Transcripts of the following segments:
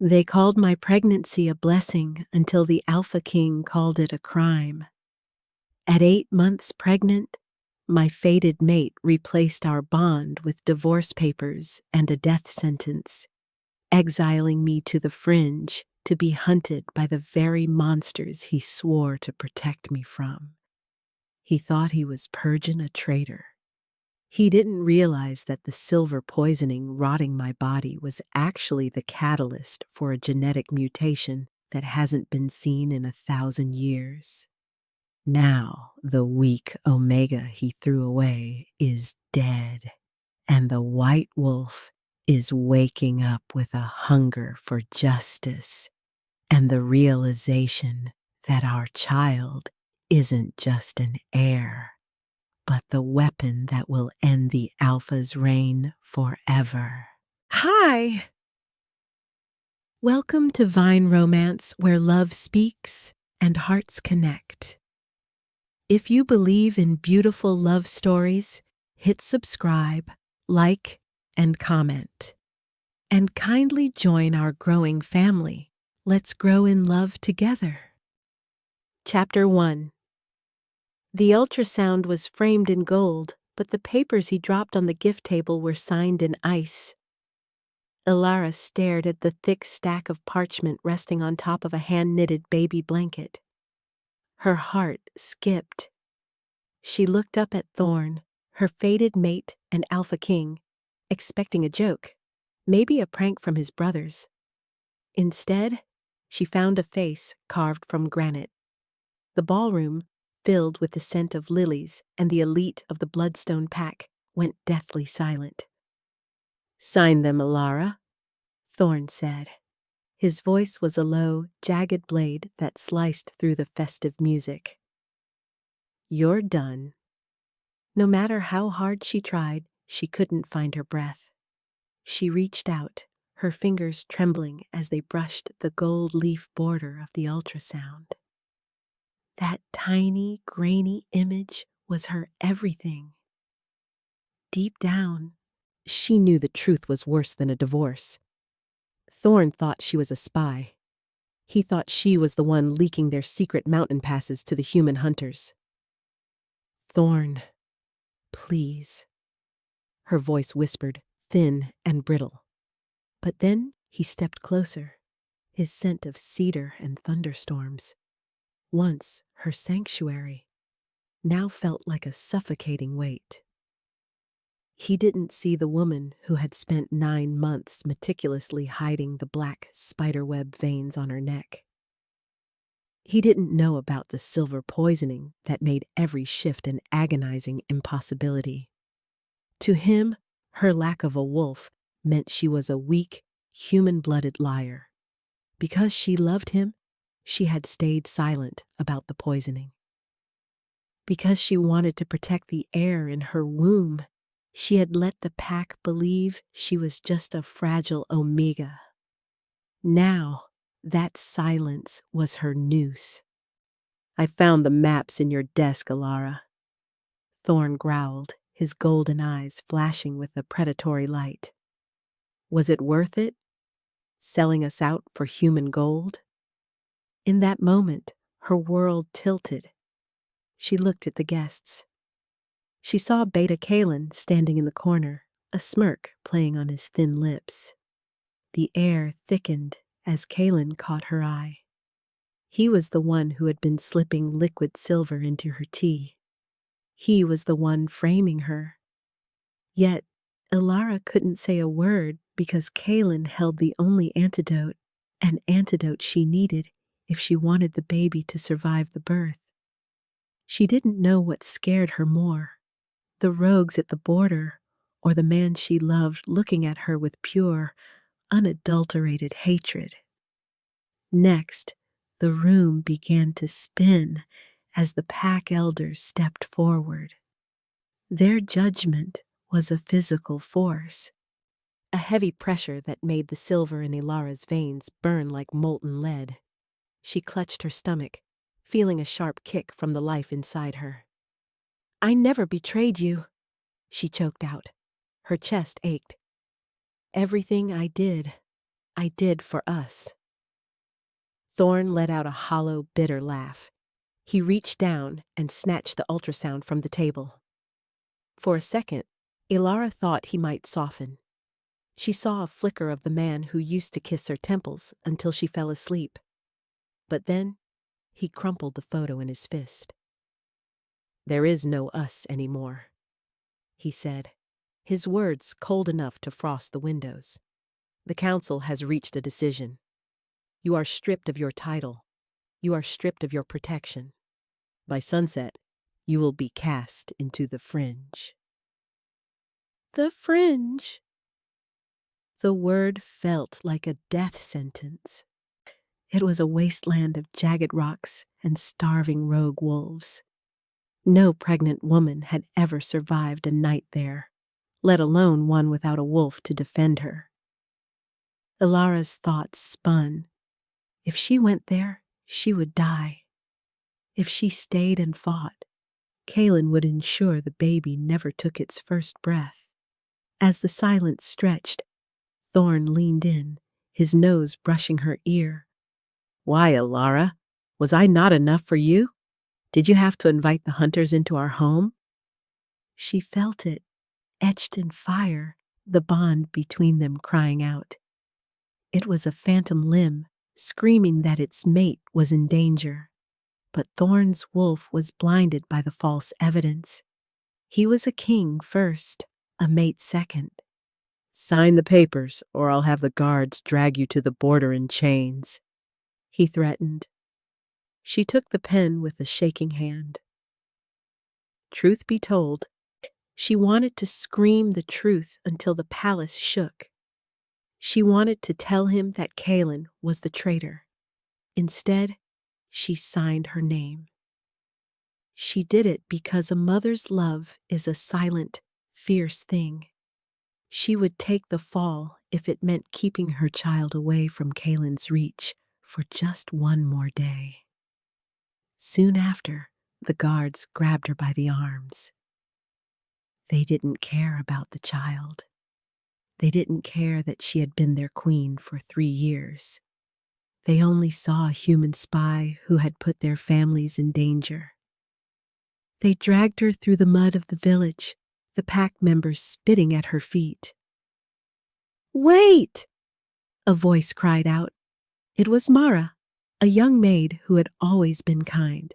They called my pregnancy a blessing until the Alpha King called it a crime. At 8 months pregnant, my fated mate replaced our bond with divorce papers and a death sentence, exiling me to the Fringe to be hunted by the very monsters he swore to protect me from. He thought he was purging a traitor. He didn't realize that the silver poisoning rotting my body was actually the catalyst for a genetic mutation that hasn't been seen in 1,000 years. Now, the weak Omega he threw away is dead, and the white wolf is waking up with a hunger for justice and the realization that our child isn't just an heir, but the weapon that will end the Alpha's reign forever. Hi! Welcome to Vine Romance, where love speaks and hearts connect. If you believe in beautiful love stories, hit subscribe, like, and comment. And kindly join our growing family. Let's grow in love together. Chapter 1. The ultrasound was framed in gold, but the papers he dropped on the gift table were signed in ice. Elara stared at the thick stack of parchment resting on top of a hand-knitted baby blanket. Her heart skipped. She looked up at Thorne, her fated mate and Alpha King, expecting a joke, maybe a prank from his brothers. Instead, she found a face carved from granite. The ballroom, filled with the scent of lilies and the elite of the Bloodstone Pack, went deathly silent. "Sign them, Elara," Thorne said. His voice was a low, jagged blade that sliced through the festive music. "You're done." No matter how hard she tried, she couldn't find her breath. She reached out, her fingers trembling as they brushed the gold leaf border of the ultrasound. That tiny, grainy image was her everything. Deep down, she knew the truth was worse than a divorce. Thorne thought she was a spy. He thought she was the one leaking their secret mountain passes to the human hunters. "Thorne, please," her voice whispered, thin and brittle. But then he stepped closer, his scent of cedar and thunderstorms. Once her sanctuary, now felt like a suffocating weight. He didn't see the woman who had spent 9 months meticulously hiding the black spiderweb veins on her neck. He didn't know about the silver poisoning that made every shift an agonizing impossibility. To him, her lack of a wolf meant she was a weak, human-blooded liar. Because she loved him, she had stayed silent about the poisoning. Because she wanted to protect the heir in her womb, she had let the pack believe she was just a fragile Omega. Now, that silence was her noose. "I found the maps in your desk, Elara," Thorne growled, his golden eyes flashing with a predatory light. "Was it worth it? Selling us out for human gold?" In that moment, her world tilted. She looked at the guests. She saw Beta Kalen standing in the corner, a smirk playing on his thin lips. The air thickened as Kalen caught her eye. He was the one who had been slipping liquid silver into her tea. He was the one framing her. Yet, Elara couldn't say a word because Kalen held the only antidote, an antidote she needed if she wanted the baby to survive the birth. She didn't know what scared her more, the rogues at the border or the man she loved looking at her with pure, unadulterated hatred. Next, the room began to spin as the pack elders stepped forward. Their judgment was a physical force, a heavy pressure that made the silver in Elara's veins burn like molten lead. She clutched her stomach, feeling a sharp kick from the life inside her. "I never betrayed you," she choked out. Her chest ached. "Everything I did I did for us." Thorne let out a hollow, bitter laugh. He reached down and snatched the ultrasound from the table. For a second, Elara thought he might soften. She saw a flicker of the man who used to kiss her temples until she fell asleep. But then, he crumpled the photo in his fist. "There is no us anymore," he said, his words cold enough to frost the windows. "The council has reached a decision. You are stripped of your title. You are stripped of your protection. By sunset, you will be cast into the Fringe." The Fringe! The word felt like a death sentence. It was a wasteland of jagged rocks and starving rogue wolves. No pregnant woman had ever survived a night there, let alone one without a wolf to defend her. Elara's thoughts spun. If she went there, she would die. If she stayed and fought, Kaelin would ensure the baby never took its first breath. As the silence stretched, Thorne leaned in, his nose brushing her ear. "Why, Elara? Was I not enough for you? Did you have to invite the hunters into our home?" She felt it, etched in fire, the bond between them crying out. It was a phantom limb, screaming that its mate was in danger. But Thorne's wolf was blinded by the false evidence. He was a king first, a mate second. "Sign the papers, or I'll have the guards drag you to the border in chains," he threatened. She took the pen with a shaking hand. Truth be told, she wanted to scream the truth until the palace shook. She wanted to tell him that Kaelin was the traitor. Instead, she signed her name. She did it because a mother's love is a silent, fierce thing. She would take the fall if it meant keeping her child away from Kaelin's reach for just one more day. Soon after, the guards grabbed her by the arms. They didn't care about the child. They didn't care that she had been their queen for 3 years. They only saw a human spy who had put their families in danger. They dragged her through the mud of the village, the pack members spitting at her feet. "Wait!" a voice cried out. It was Mara, a young maid who had always been kind.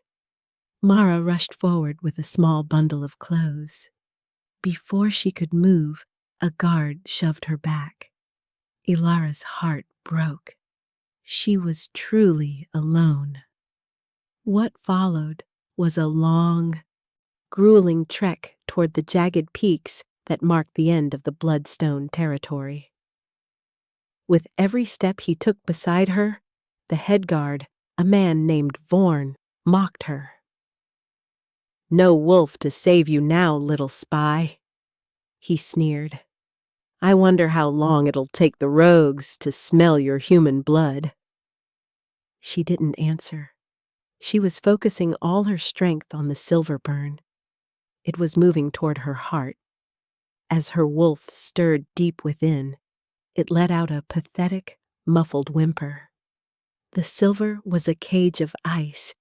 Mara rushed forward with a small bundle of clothes. Before she could move, a guard shoved her back. Elara's heart broke. She was truly alone. What followed was a long, grueling trek toward the jagged peaks that marked the end of the Bloodstone territory. With every step he took beside her, the head guard, a man named Thorne, mocked her. "No wolf to save you now, little spy," he sneered. "I wonder how long it'll take the rogues to smell your human blood." She didn't answer. She was focusing all her strength on the silver burn. It was moving toward her heart. As her wolf stirred deep within, it let out a pathetic, muffled whimper. The silver was a cage of ice,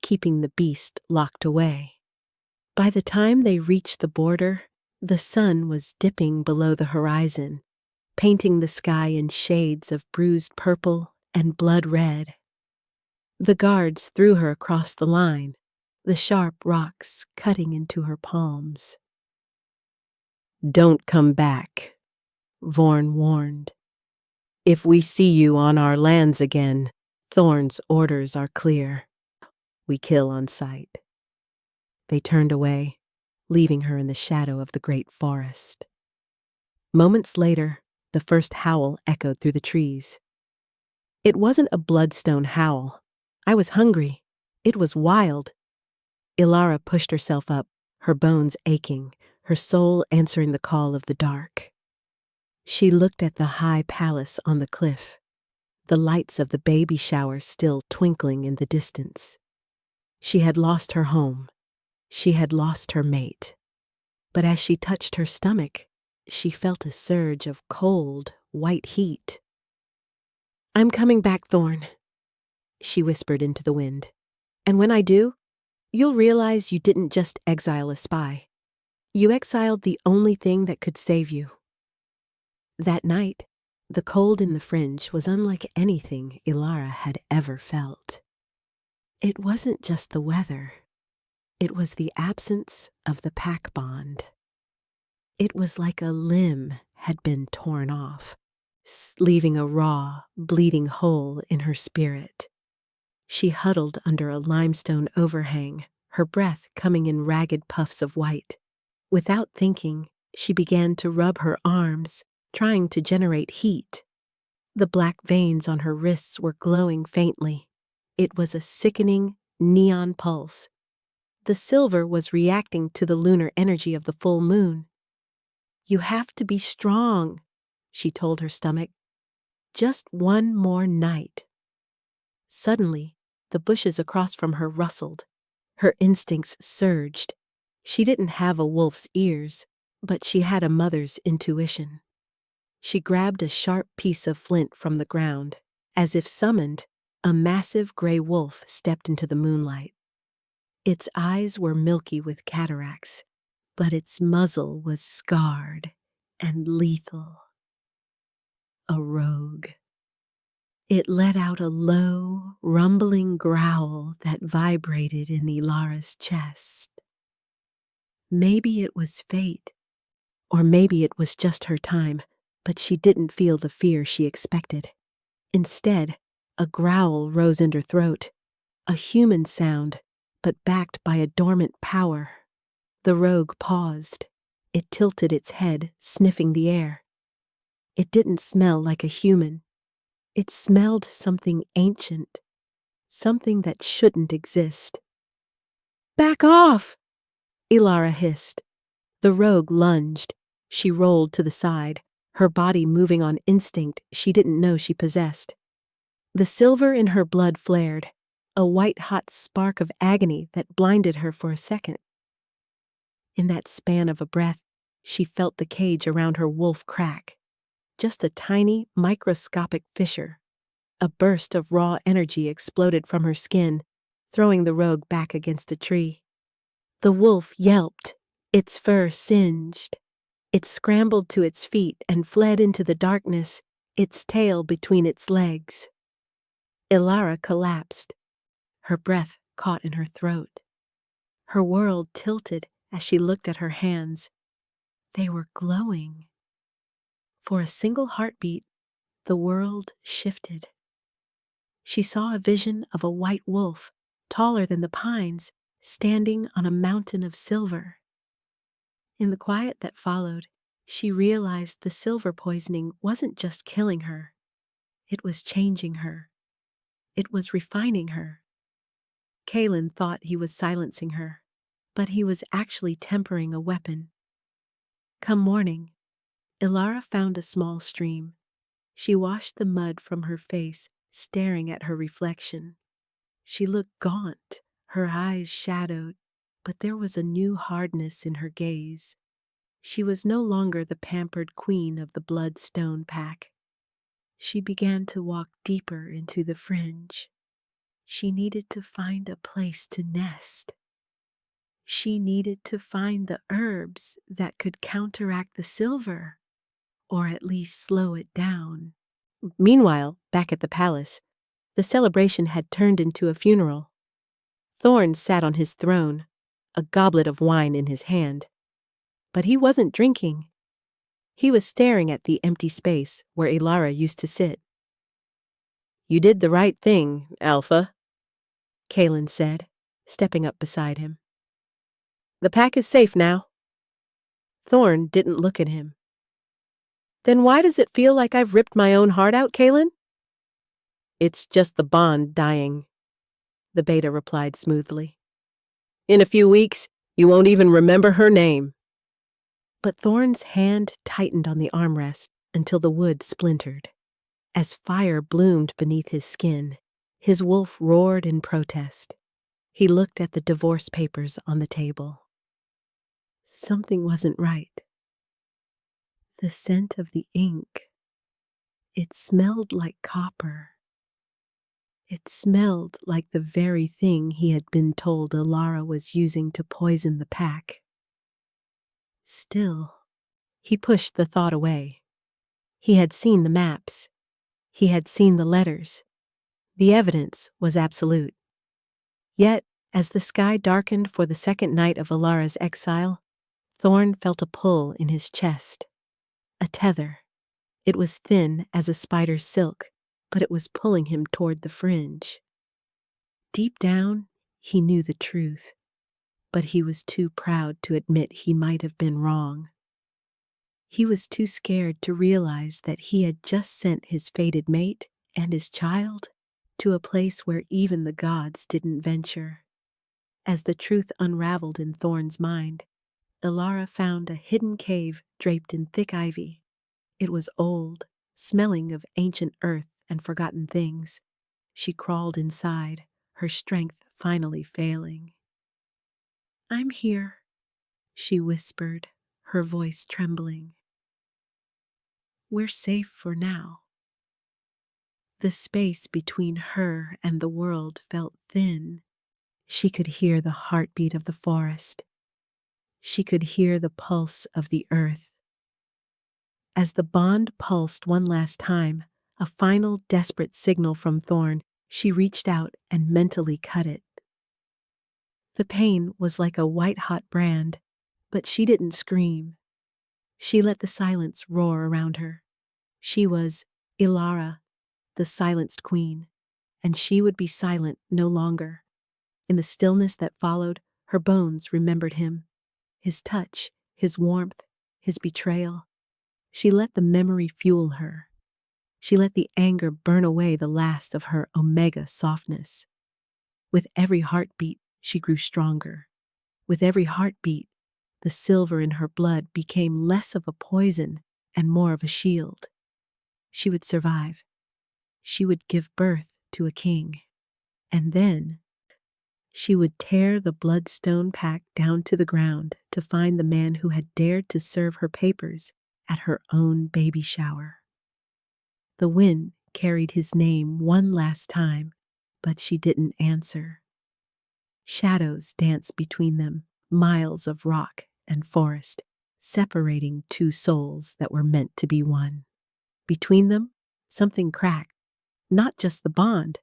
keeping the beast locked away. By the time they reached the border, the sun was dipping below the horizon, painting the sky in shades of bruised purple and blood red. The guards threw her across the line, the sharp rocks cutting into her palms. "Don't come back," Thorne warned. "If we see you on our lands again, Thorne's orders are clear. We kill on sight." They turned away, leaving her in the shadow of the great forest. Moments later, the first howl echoed through the trees. It wasn't a Bloodstone howl. I was hungry. It was wild. Elara pushed herself up, her bones aching, her soul answering the call of the dark. She looked at the high palace on the cliff, the lights of the baby shower still twinkling in the distance. She had lost her home. She had lost her mate. But as she touched her stomach, she felt a surge of cold, white heat. "I'm coming back, Thorne," she whispered into the wind. "And when I do, you'll realize you didn't just exile a spy. You exiled the only thing that could save you." That night, the cold in the Fringe was unlike anything Elara had ever felt. It wasn't just the weather. It was the absence of the pack bond. It was like a limb had been torn off, leaving a raw, bleeding hole in her spirit. She huddled under a limestone overhang, her breath coming in ragged puffs of white. Without thinking, she began to rub her arms, trying to generate heat. The black veins on her wrists were glowing faintly. It was a sickening, neon pulse. The silver was reacting to the lunar energy of the full moon. "You have to be strong," she told her stomach. "Just one more night." Suddenly, the bushes across from her rustled. Her instincts surged. She didn't have a wolf's ears, but she had a mother's intuition. She grabbed a sharp piece of flint from the ground. As if summoned, a massive gray wolf stepped into the moonlight. Its eyes were milky with cataracts, but its muzzle was scarred and lethal. A rogue. It let out a low, rumbling growl that vibrated in Elara's chest. Maybe it was fate, or maybe it was just her time, but she didn't feel the fear she expected. Instead, a growl rose in her throat, a human sound, but backed by a dormant power. The rogue paused. It tilted its head, sniffing the air. It didn't smell like a human. It smelled something ancient, something that shouldn't exist. "Back off!" Elara hissed. The rogue lunged. She rolled to the side, her body moving on instinct she didn't know she possessed. The silver in her blood flared, a white-hot spark of agony that blinded her for a second. In that span of a breath, she felt the cage around her wolf crack. Just a tiny, microscopic fissure. A burst of raw energy exploded from her skin, throwing the rogue back against a tree. The wolf yelped, its fur singed. It scrambled to its feet and fled into the darkness, its tail between its legs. Elara collapsed. Her breath caught in her throat. Her world tilted as she looked at her hands. They were glowing. For a single heartbeat, the world shifted. She saw a vision of a white wolf, taller than the pines, standing on a mountain of silver. In the quiet that followed, she realized the silver poisoning wasn't just killing her. It was changing her. It was refining her. Kaelin thought he was silencing her, but he was actually tempering a weapon. Come morning, Elara found a small stream. She washed the mud from her face, staring at her reflection. She looked gaunt, her eyes shadowed, but there was a new hardness in her gaze. She was no longer the pampered queen of the Bloodstone pack. She began to walk deeper into the Fringe. She needed to find a place to nest. She needed to find the herbs that could counteract the silver, or at least slow it down. Meanwhile, back at the palace, the celebration had turned into a funeral. Thorne sat on his throne, a goblet of wine in his hand. But he wasn't drinking. He was staring at the empty space where Elara used to sit. "You did the right thing, Alpha," Kaelin said, stepping up beside him. "The pack is safe now." Thorne didn't look at him. "Then why does it feel like I've ripped my own heart out, Kaelin?" "It's just the bond dying," the beta replied smoothly. "In a few weeks, you won't even remember her name." But Thorne's hand tightened on the armrest until the wood splintered. As fire bloomed beneath his skin, his wolf roared in protest. He looked at the divorce papers on the table. Something wasn't right. The scent of the ink. It smelled like copper. It smelled like the very thing he had been told Elara was using to poison the pack. Still, he pushed the thought away. He had seen the maps. He had seen the letters. The evidence was absolute. Yet, as the sky darkened for the second night of Elara's exile, Thorne felt a pull in his chest. A tether. It was thin as a spider's silk, but it was pulling him toward the fringe. Deep down, he knew the truth, but he was too proud to admit he might have been wrong. He was too scared to realize that he had just sent his fated mate and his child to a place where even the gods didn't venture. As the truth unraveled in Thorne's mind, Elara found a hidden cave draped in thick ivy. It was old, smelling of ancient earth and forgotten things. She crawled inside, her strength finally failing. "I'm here," she whispered, her voice trembling. "We're safe for now." The space between her and the world felt thin. She could hear the heartbeat of the forest. She could hear the pulse of the earth. As the bond pulsed one last time, a final desperate signal from Thorne, she reached out and mentally cut it. The pain was like a white-hot brand, but she didn't scream. She let the silence roar around her. She was Elara, the silenced queen, and she would be silent no longer. In the stillness that followed, her bones remembered him, his touch, his warmth, his betrayal. She let the memory fuel her. She let the anger burn away the last of her omega softness. With every heartbeat, she grew stronger. With every heartbeat, the silver in her blood became less of a poison and more of a shield. She would survive. She would give birth to a king. And then she would tear the bloodstone pack down to the ground to find the man who had dared to serve her papers at her own baby shower. The wind carried his name one last time, but she didn't answer. Shadows danced between them, miles of rock and forest, separating two souls that were meant to be one. Between them, something cracked, not just the bond,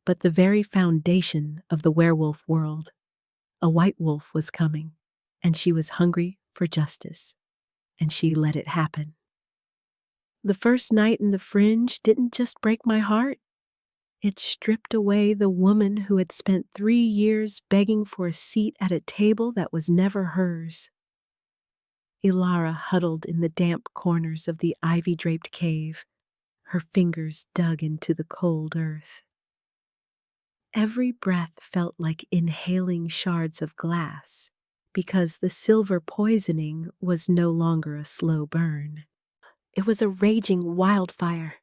but the very foundation of the werewolf world. A white wolf was coming, and she was hungry for justice, and she let it happen. The first night in the Fringe didn't just break my heart. It stripped away the woman who had spent 3 years begging for a seat at a table that was never hers. Elara huddled in the damp corners of the ivy-draped cave, her fingers dug into the cold earth. Every breath felt like inhaling shards of glass, because the silver poisoning was no longer a slow burn. It was a raging wildfire.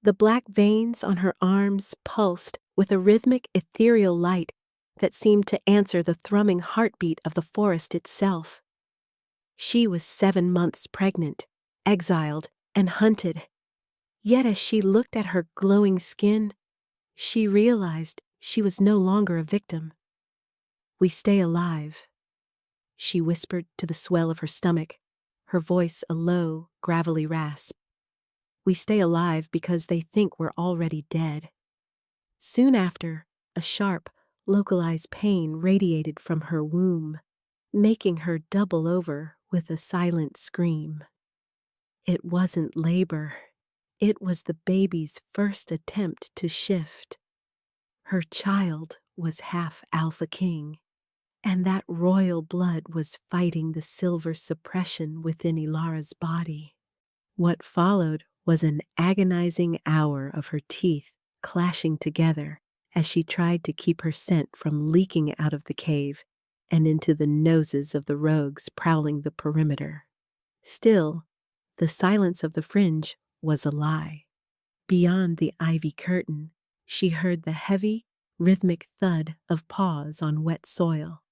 The black veins on her arms pulsed with a rhythmic, ethereal light that seemed to answer the thrumming heartbeat of the forest itself. She was 7 months pregnant, exiled, and hunted. Yet as she looked at her glowing skin, she realized she was no longer a victim. "We stay alive," she whispered to the swell of her stomach, her voice a low, gravelly rasp. "We stay alive because they think we're already dead." Soon after, a sharp, localized pain radiated from her womb, making her double over with a silent scream. It wasn't labor. It was the baby's first attempt to shift. Her child was half Alpha King, and that royal blood was fighting the silver suppression within Elara's body. What followed was an agonizing hour of her teeth clashing together as she tried to keep her scent from leaking out of the cave and into the noses of the rogues prowling the perimeter. Still, the silence of the Fringe was a lie. Beyond the ivy curtain, she heard the heavy, rhythmic thud of paws on wet soil.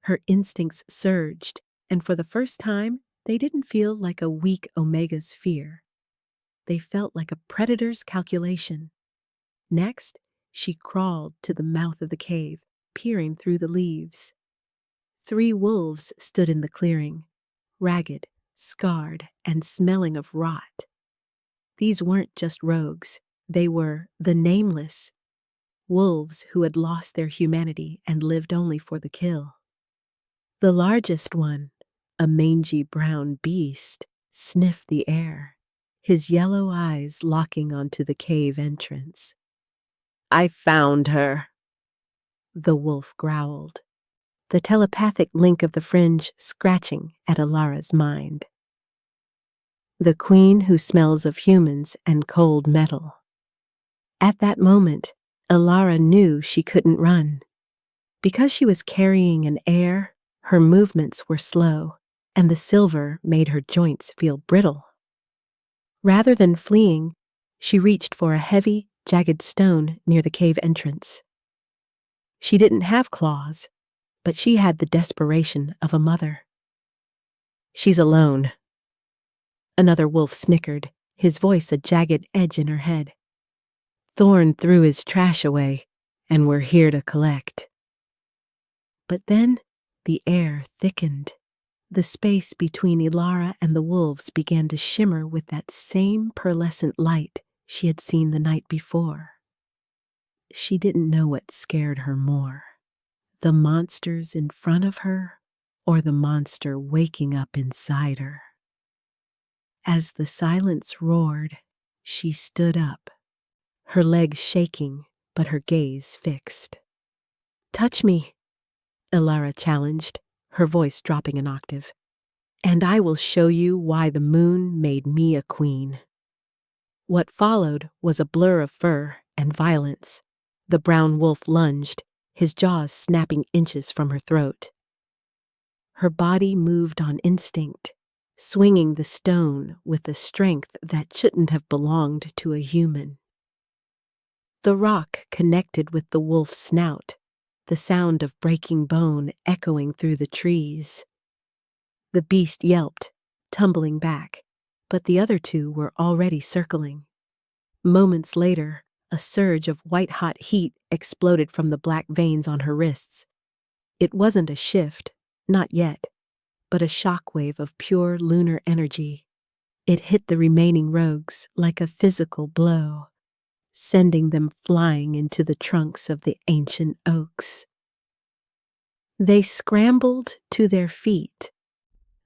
Her instincts surged, and for the first time, they didn't feel like a weak Omega's fear. They felt like a predator's calculation. Next, she crawled to the mouth of the cave, peering through the leaves. 3 wolves stood in the clearing, ragged, scarred, and smelling of rot. These weren't just rogues, they were the nameless, wolves who had lost their humanity and lived only for the kill. The largest one, a mangy brown beast, sniffed the air, his yellow eyes locking onto the cave entrance. "I found her," the wolf growled, the telepathic link of the Fringe scratching at Elara's mind. "The queen who smells of humans and cold metal." At that moment, Elara knew she couldn't run. Because she was carrying an heir, her movements were slow, and the silver made her joints feel brittle. Rather than fleeing, she reached for a heavy, jagged stone near the cave entrance. She didn't have claws, but she had the desperation of a mother. "She's alone." Another wolf snickered, his voice a jagged edge in her head. "Thorne threw his trash away, and we're here to collect." But then the air thickened. The space between Elara and the wolves began to shimmer with that same pearlescent light she had seen the night before. She didn't know what scared her more, the monsters in front of her or the monster waking up inside her. As the silence roared, she stood up, her legs shaking but her gaze fixed. "Touch me," Elara challenged, her voice dropping an octave, "and I will show you why the moon made me a queen." What followed was a blur of fur and violence. The brown wolf lunged, his jaws snapping inches from her throat. Her body moved on instinct, swinging the stone with a strength that shouldn't have belonged to a human. The rock connected with the wolf's snout, the sound of breaking bone echoing through the trees. The beast yelped, tumbling back, but the other 2 were already circling. Moments later, a surge of white-hot heat exploded from the black veins on her wrists. It wasn't a shift, not yet, but a shockwave of pure lunar energy. It hit the remaining rogues like a physical blow, sending them flying into the trunks of the ancient oaks. They scrambled to their feet,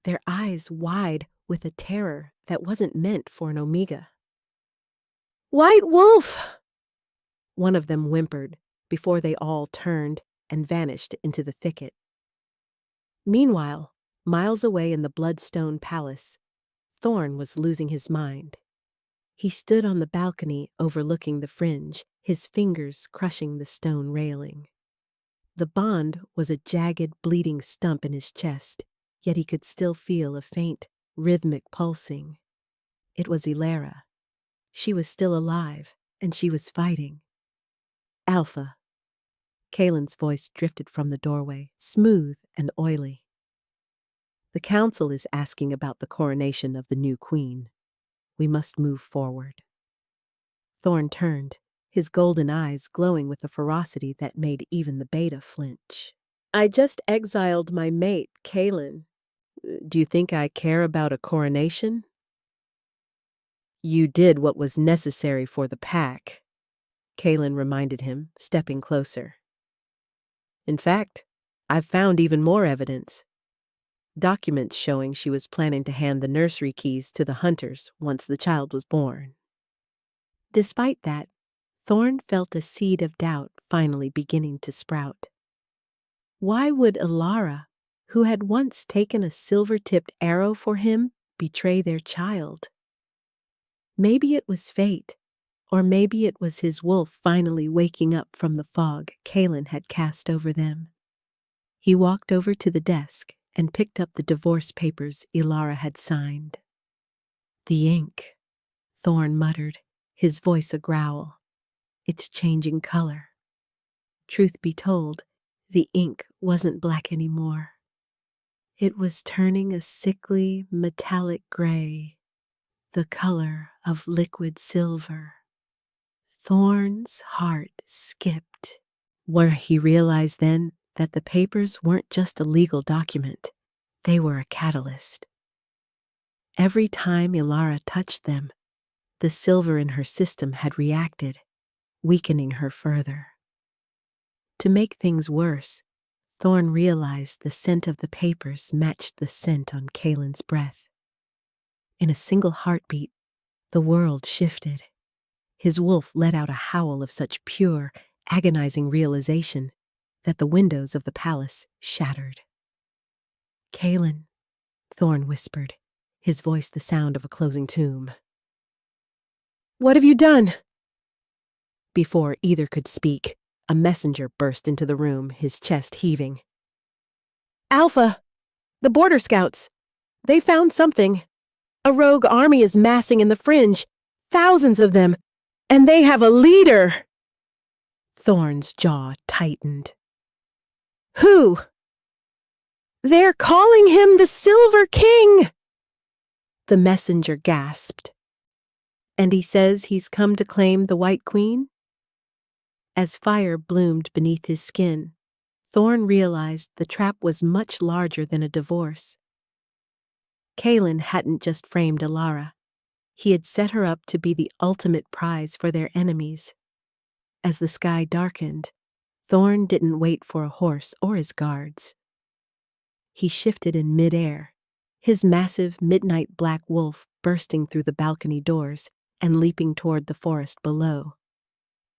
their eyes wide with a terror that wasn't meant for an Omega. "White wolf!" one of them whimpered before they all turned and vanished into the thicket. Meanwhile, miles away in the Bloodstone Palace, Thorne was losing his mind. He stood on the balcony overlooking the Fringe, his fingers crushing the stone railing. The bond was a jagged, bleeding stump in his chest, yet he could still feel a faint, rhythmic pulsing. It was Elara. She was still alive, and she was fighting. "Alpha." Kalen's voice drifted from the doorway, smooth and oily. "The council is asking about the coronation of the new queen. We must move forward." Thorne turned, his golden eyes glowing with a ferocity that made even the beta flinch. "I just exiled my mate, Kalen. Do you think I care about a coronation?" "You did what was necessary for the pack," Kalen reminded him, stepping closer. "In fact, I've found even more evidence. Documents showing she was planning to hand the nursery keys to the hunters once the child was born." Despite that, Thorne felt a seed of doubt finally beginning to sprout. Why would Elara, who had once taken a silver-tipped arrow for him, betray their child? Maybe it was fate, or maybe it was his wolf finally waking up from the fog Kalen had cast over them. He walked over to the desk and picked up the divorce papers Elara had signed. "The ink," Thorne muttered, his voice a growl. "It's changing color." Truth be told, the ink wasn't black anymore. It was turning a sickly, metallic gray. the color of liquid silver. Thorne's heart skipped, where he realized then that the papers weren't just a legal document, they were a catalyst. Every time Elara touched them, the silver in her system had reacted, weakening her further. To make things worse, Thorne realized the scent of the papers matched the scent on Kaelin's breath. In a single heartbeat, the world shifted. His wolf let out a howl of such pure, agonizing realization that the windows of the palace shattered. "Kaelin," Thorne whispered, his voice the sound of a closing tomb. "What have you done?" Before either could speak, a messenger burst into the room, his chest heaving. "Alpha! The border scouts! They found something. A rogue army is massing in the Fringe, thousands of them, and they have a leader!" Thorne's jaw tightened. "Who?" "They're calling him the Silver King!" The messenger gasped. "And he says he's come to claim the White Queen?" As fire bloomed beneath his skin, Thorne realized the trap was much larger than a divorce. Kaelin hadn't just framed Elara. He had set her up to be the ultimate prize for their enemies. As the sky darkened, Thorne didn't wait for a horse or his guards. He shifted in midair, his massive midnight black wolf bursting through the balcony doors and leaping toward the forest below.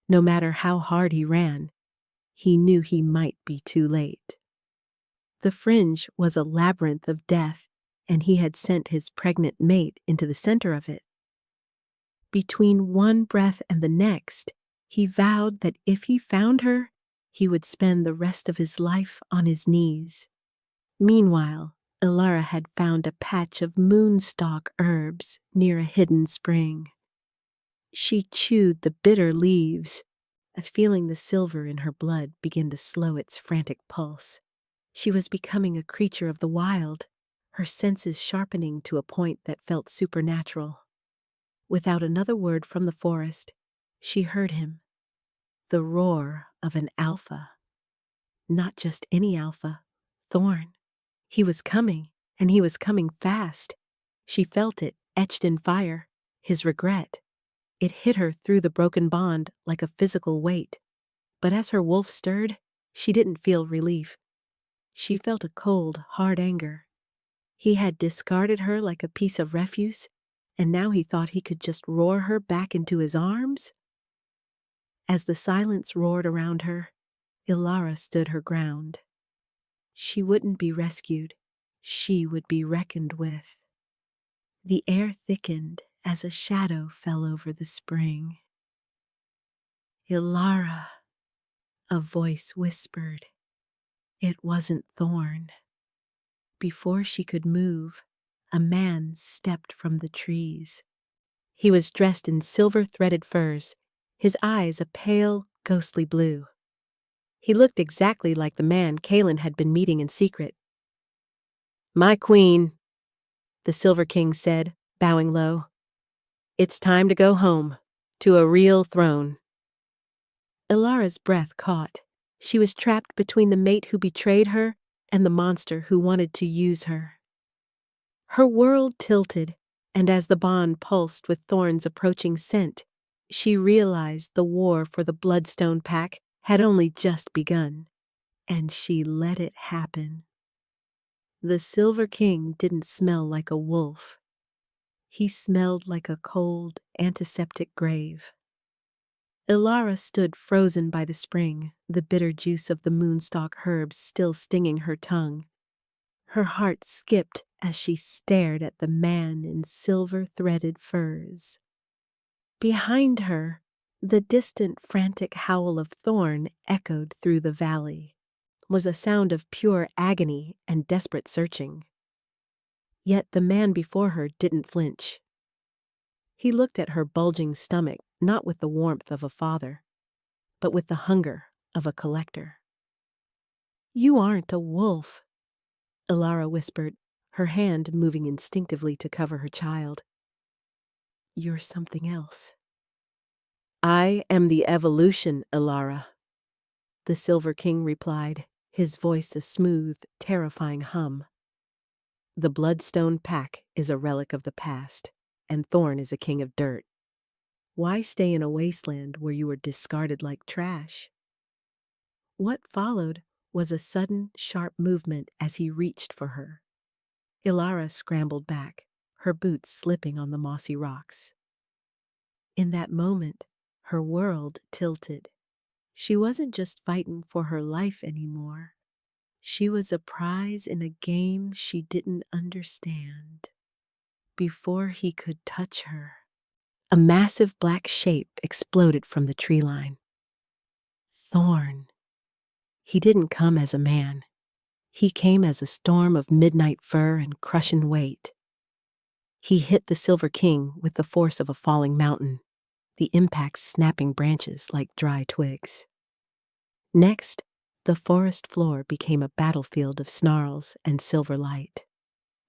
No matter how hard he ran, he knew he might be too late. The Fringe was a labyrinth of death, and he had sent his pregnant mate into the center of it. Between one breath and the next, he vowed that if he found her, he would spend the rest of his life on his knees. Meanwhile, Elara had found a patch of moonstalk herbs near a hidden spring. She chewed the bitter leaves, feeling the silver in her blood begin to slow its frantic pulse. She was becoming a creature of the wild, her senses sharpening to a point that felt supernatural. Without another word from the forest, she heard him. The roar of an alpha. Not just any alpha, Thorne. He was coming, and he was coming fast. She felt it, etched in fire, his regret. It hit her through the broken bond like a physical weight. But as her wolf stirred, she didn't feel relief. She felt a cold, hard anger. He had discarded her like a piece of refuse, and now he thought he could just roar her back into his arms? As the silence roared around her, Elara stood her ground. She wouldn't be rescued. She would be reckoned with. The air thickened as a shadow fell over the spring. "Elara," a voice whispered. It wasn't Thorne. Before she could move, a man stepped from the trees. He was dressed in silver-threaded furs, his eyes a pale, ghostly blue. He looked exactly like the man Kaelin had been meeting in secret. "My queen," the Silver King said, bowing low. "It's time to go home, to a real throne." Elara's breath caught. She was trapped between the mate who betrayed her and the monster who wanted to use her. Her world tilted, and as the bond pulsed with Thorne's approaching scent, she realized the war for the Bloodstone Pack had only just begun, and she let it happen. The Silver King didn't smell like a wolf. He smelled like a cold, antiseptic grave. Elara stood frozen by the spring, the bitter juice of the moonstalk herbs still stinging her tongue. Her heart skipped as she stared at the man in silver-threaded furs. Behind her, the distant, frantic howl of Thorne echoed through the valley, was a sound of pure agony and desperate searching. Yet the man before her didn't flinch. He looked at her bulging stomach, not with the warmth of a father, but with the hunger of a collector. "You aren't a wolf," Elara whispered, her hand moving instinctively to cover her child. You're something else. I am the evolution, Elara, the Silver King replied, his voice a smooth, terrifying hum. The Bloodstone Pack is a relic of the past, and Thorne is a king of dirt. Why stay in a wasteland where you were discarded like trash? What followed was a sudden, sharp movement as he reached for her. Elara scrambled back, her boots slipping on the mossy rocks. In that moment, her world tilted. She wasn't just fighting for her life anymore. She was a prize in a game she didn't understand. Before he could touch her, a massive black shape exploded from the tree line. Thorne. He didn't come as a man. He came as a storm of midnight fur and crushing weight. He hit the Silver King with the force of a falling mountain, the impact snapping branches like dry twigs. Next, the forest floor became a battlefield of snarls and silver light.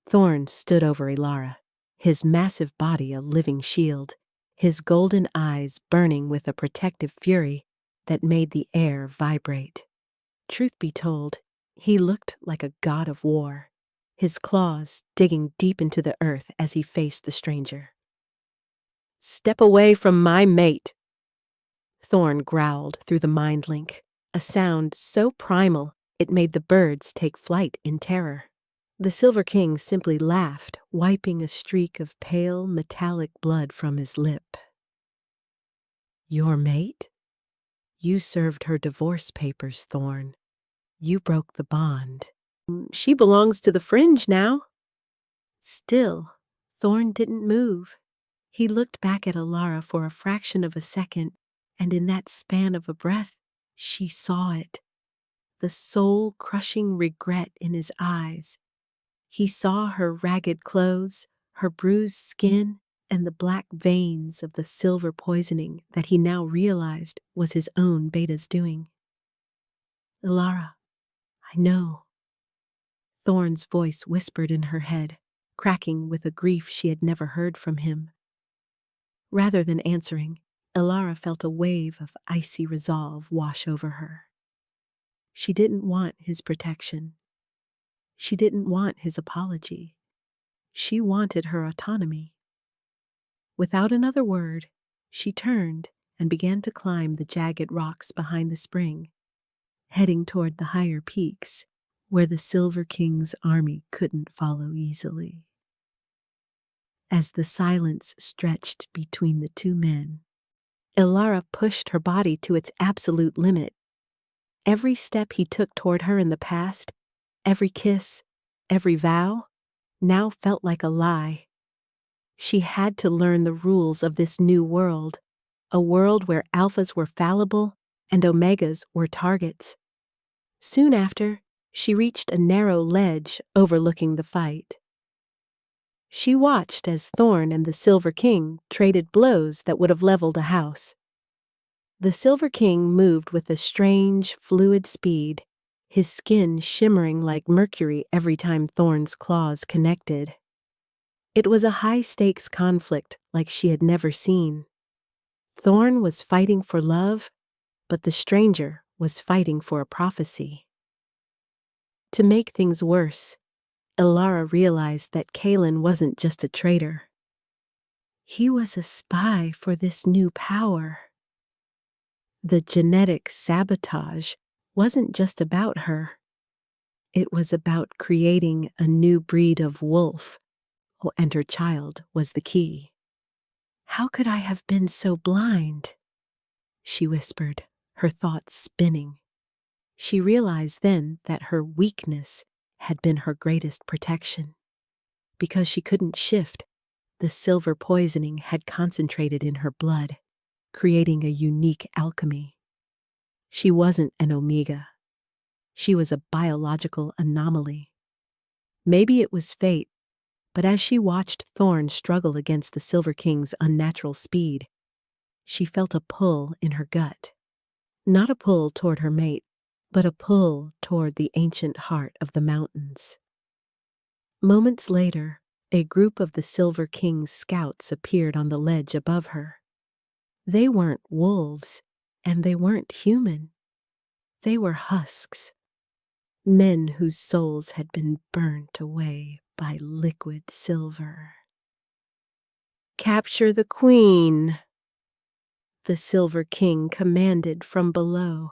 Thorne stood over Elara, his massive body a living shield, his golden eyes burning with a protective fury that made the air vibrate. Truth be told, he looked like a god of war, his claws digging deep into the earth as he faced the stranger. "Step away from my mate," Thorne growled through the mind link, a sound so primal it made the birds take flight in terror. The Silver King simply laughed, wiping a streak of pale, metallic blood from his lip. "Your mate? You served her divorce papers, Thorne. You broke the bond. She belongs to the Fringe now." Still, Thorne didn't move. He looked back at Elara for a fraction of a second, and in that span of a breath, she saw it. The soul-crushing regret in his eyes. He saw her ragged clothes, her bruised skin, and the black veins of the silver poisoning that he now realized was his own Beta's doing. "Elara, I know." Thorne's voice whispered in her head, cracking with a grief she had never heard from him. Rather than answering, Elara felt a wave of icy resolve wash over her. She didn't want his protection. She didn't want his apology. She wanted her autonomy. Without another word, she turned and began to climb the jagged rocks behind the spring, heading toward the higher peaks where the Silver King's army couldn't follow easily. As the silence stretched between the two men, Elara pushed her body to its absolute limit. Every step he took toward her in the past, every kiss, every vow, now felt like a lie. She had to learn the rules of this new world, a world where alphas were fallible and omegas were targets. Soon after, she reached a narrow ledge overlooking the fight. She watched as Thorne and the Silver King traded blows that would have leveled a house. The Silver King moved with a strange, fluid speed, his skin shimmering like mercury every time Thorne's claws connected. It was a high-stakes conflict like she had never seen. Thorne was fighting for love, but the stranger was fighting for a prophecy. To make things worse, Elara realized that Kalen wasn't just a traitor. He was a spy for this new power. The genetic sabotage wasn't just about her. It was about creating a new breed of wolf, and her child was the key. "How could I have been so blind?" she whispered, her thoughts spinning. She realized then that her weakness had been her greatest protection. Because she couldn't shift, the silver poisoning had concentrated in her blood, creating a unique alchemy. She wasn't an omega. She was a biological anomaly. Maybe it was fate, but as she watched Thorne struggle against the Silver King's unnatural speed, she felt a pull in her gut. Not a pull toward her mate, but a pull toward the ancient heart of the mountains. Moments later, A group of the Silver King's scouts appeared on the ledge above her. They weren't wolves, and they weren't human. They were husks, men whose souls had been burnt away by liquid silver. "Capture the queen," the Silver King commanded from below,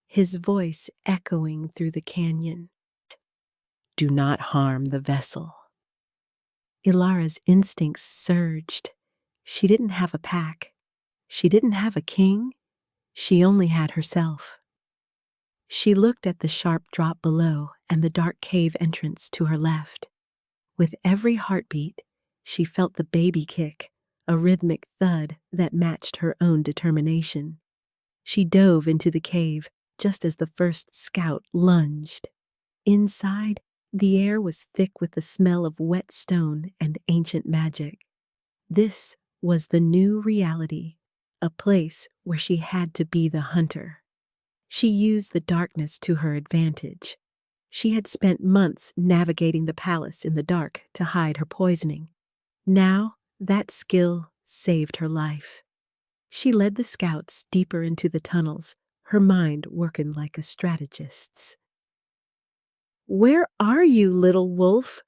his voice echoing through the canyon. "Do not harm the vessel." Elara's instincts surged. She didn't have a pack. She didn't have a king. She only had herself. She looked at the sharp drop below and the dark cave entrance to her left. With every heartbeat, she felt the baby kick, a rhythmic thud that matched her own determination. She dove into the cave just as the first scout lunged. Inside, the air was thick with the smell of wet stone and ancient magic. This was the new reality, a place where she had to be the hunter. She used the darkness to her advantage. She had spent months navigating the palace in the dark to hide her poisoning. Now, that skill saved her life. She led the scouts deeper into the tunnels, her mind working like a strategist's. "Where are you, little wolf?"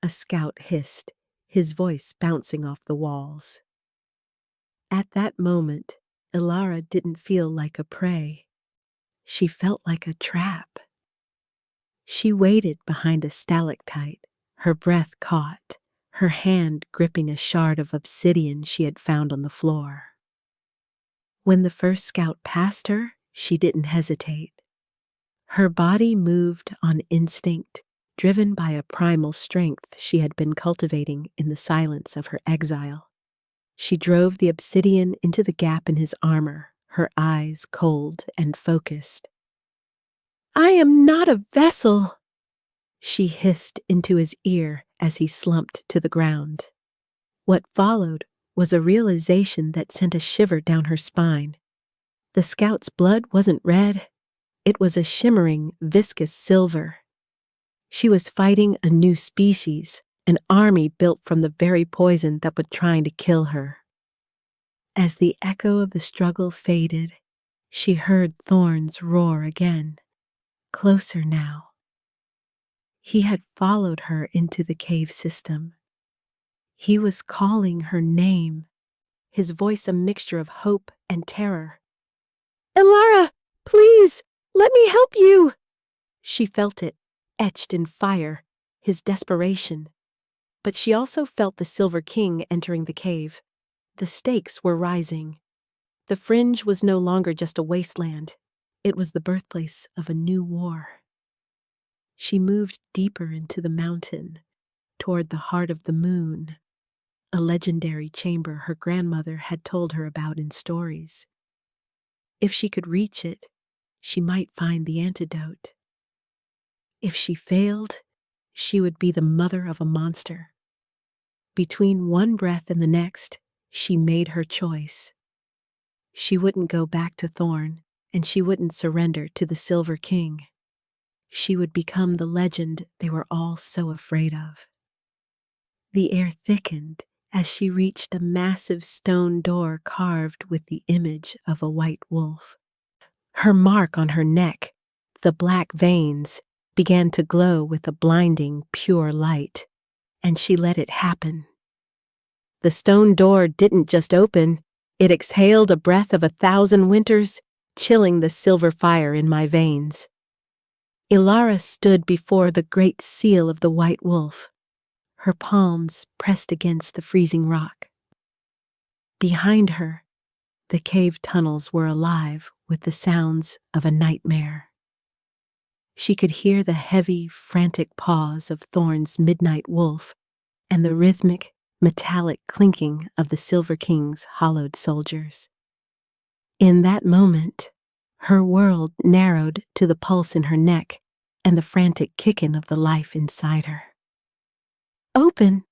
a scout hissed, his voice bouncing off the walls. At that moment, Elara didn't feel like a prey. She felt like a trap. She waited behind a stalactite, her breath caught, her hand gripping a shard of obsidian she had found on the floor. When the first scout passed her, she didn't hesitate. Her body moved on instinct, driven by a primal strength she had been cultivating in the silence of her exile. She drove the obsidian into the gap in his armor, her eyes cold and focused. "I am not a vessel," she hissed into his ear as he slumped to the ground. What followed was a realization that sent a shiver down her spine. The scout's blood wasn't red. It was a shimmering, viscous silver. She was fighting a new species, an army built from the very poison that was trying to kill her. As the echo of the struggle faded, she heard Thorne's roar again, closer now. He had followed her into the cave system. He was calling her name, his voice a mixture of hope and terror. "Elara, please, let me help you!" She felt it, etched in fire, his desperation. But she also felt the Silver King entering the cave. The stakes were rising. The Fringe was no longer just a wasteland. It was the birthplace of a new war. She moved deeper into the mountain, toward the heart of the moon, a legendary chamber her grandmother had told her about in stories. If she could reach it, she might find the antidote. If she failed, she would be the mother of a monster. Between one breath and the next, she made her choice. She wouldn't go back to Thorne, and she wouldn't surrender to the Silver King. She would become the legend they were all so afraid of. The air thickened as she reached a massive stone door carved with the image of a white wolf. Her mark on her neck, the black veins, began to glow with a blinding, pure light, and she let it happen. The stone door didn't just open, it exhaled a breath of 1,000 winters, chilling the silver fire in my veins. Elara stood before the great seal of the white wolf, her palms pressed against the freezing rock. Behind her, the cave tunnels were alive with the sounds of a nightmare. She could hear the heavy, frantic paws of Thorne's midnight wolf and the rhythmic, metallic clinking of the Silver King's hollowed soldiers. In that moment, her world narrowed to the pulse in her neck and the frantic kicking of the life inside her. "Open,"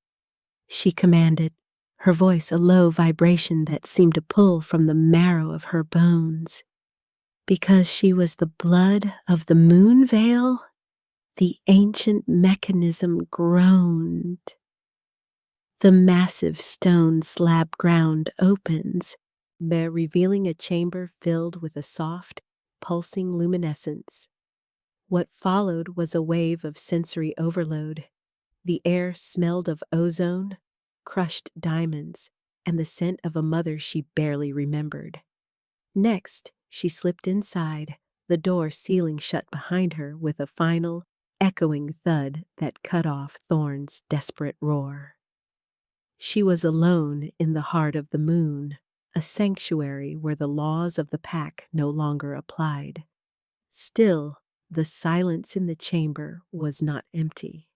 she commanded, her voice a low vibration that seemed to pull from the marrow of her bones. Because she was the blood of the moon veil, the ancient mechanism groaned. The massive stone slab ground opens, there revealing a chamber filled with a soft, pulsing luminescence. What followed was a wave of sensory overload. The air smelled of ozone, crushed diamonds, and the scent of a mother she barely remembered. Next, she slipped inside, the door sealing shut behind her with a final, echoing thud that cut off Thorne's desperate roar. She was alone in the heart of the moon, a sanctuary where the laws of the pack no longer applied. Still, the silence in the chamber was not empty.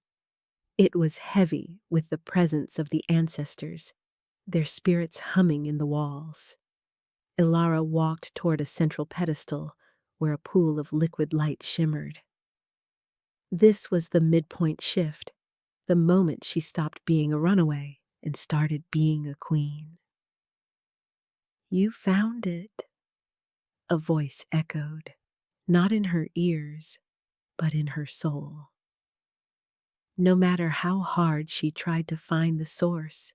It was heavy with the presence of the ancestors, their spirits humming in the walls. Elara walked toward a central pedestal where a pool of liquid light shimmered. This was the midpoint shift, the moment she stopped being a runaway and started being a queen. "You found it," a voice echoed, not in her ears, but in her soul. No matter how hard she tried to find the source,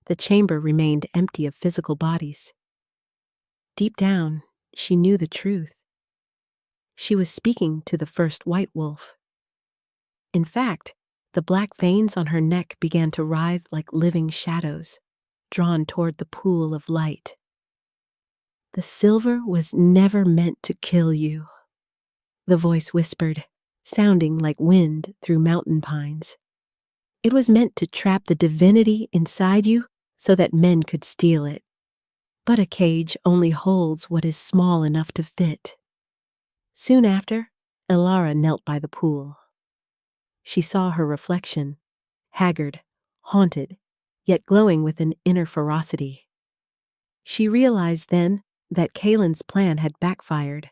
the chamber remained empty of physical bodies. Deep down, she knew the truth. She was speaking to the first white wolf. In fact, the black veins on her neck began to writhe like living shadows, drawn toward the pool of light. "The silver was never meant to kill you," the voice whispered, sounding like wind through mountain pines. "It was meant to trap the divinity inside you so that men could steal it. But a cage only holds what is small enough to fit." Soon after, Elara knelt by the pool. She saw her reflection, haggard, haunted, yet glowing with an inner ferocity. She realized then that Kalen's plan had backfired.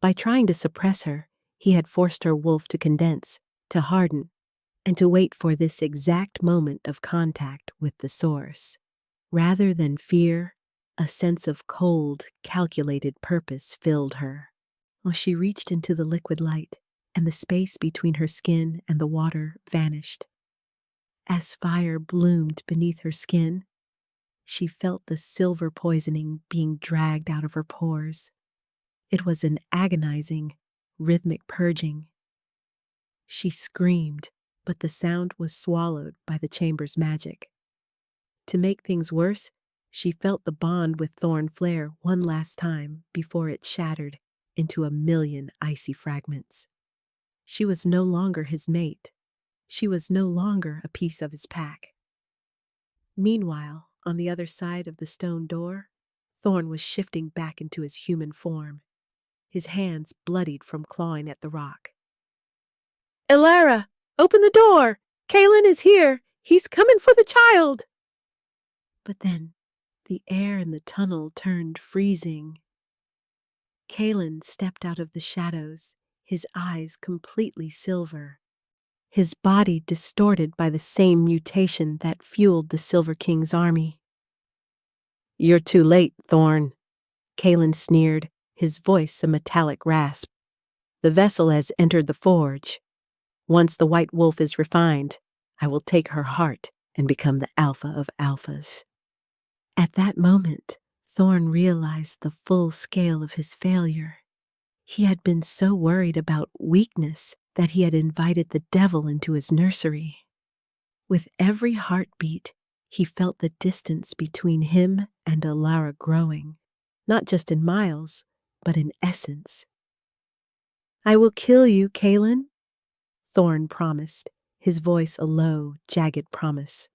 By trying to suppress her, he had forced her wolf to condense, to harden, and to wait for this exact moment of contact with the source. Rather than fear, a sense of cold, calculated purpose filled her. While she reached into the liquid light, and the space between her skin and the water vanished. As fire bloomed beneath her skin, she felt the silver poisoning being dragged out of her pores. It was an agonizing, rhythmic purging. She screamed, but the sound was swallowed by the chamber's magic. To make things worse, she felt the bond with Thorne flare one last time before it shattered into a million icy fragments. She was no longer his mate. She was no longer a piece of his pack. Meanwhile, on the other side of the stone door, Thorne was shifting back into his human form, his hands bloodied from clawing at the rock. "Elara, open the door! Kalen is here! He's coming for the child!" But then, the air in the tunnel turned freezing. Kalen stepped out of the shadows, his eyes completely silver, his body distorted by the same mutation that fueled the Silver King's army. "You're too late, Thorne," Kalen sneered, his voice a metallic rasp. "The vessel has entered the forge. Once the white wolf is refined, I will take her heart and become the alpha of alphas." At that moment, Thorne realized the full scale of his failure. He had been so worried about weakness that he had invited the devil into his nursery. With every heartbeat, he felt the distance between him and Elara growing, not just in miles, but in essence. "I will kill you, Kalen," Thorne promised, his voice a low, jagged promise.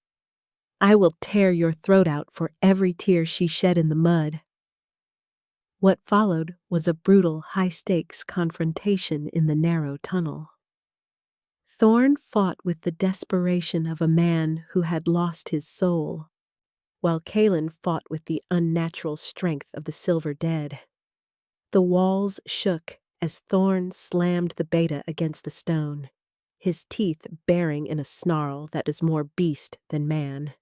"I will tear your throat out for every tear she shed in the mud." What followed was a brutal, high-stakes confrontation in the narrow tunnel. Thorne fought with the desperation of a man who had lost his soul, while Kalen fought with the unnatural strength of the silver dead. The walls shook as Thorne slammed the beta against the stone, his teeth baring in a snarl that is more beast than man.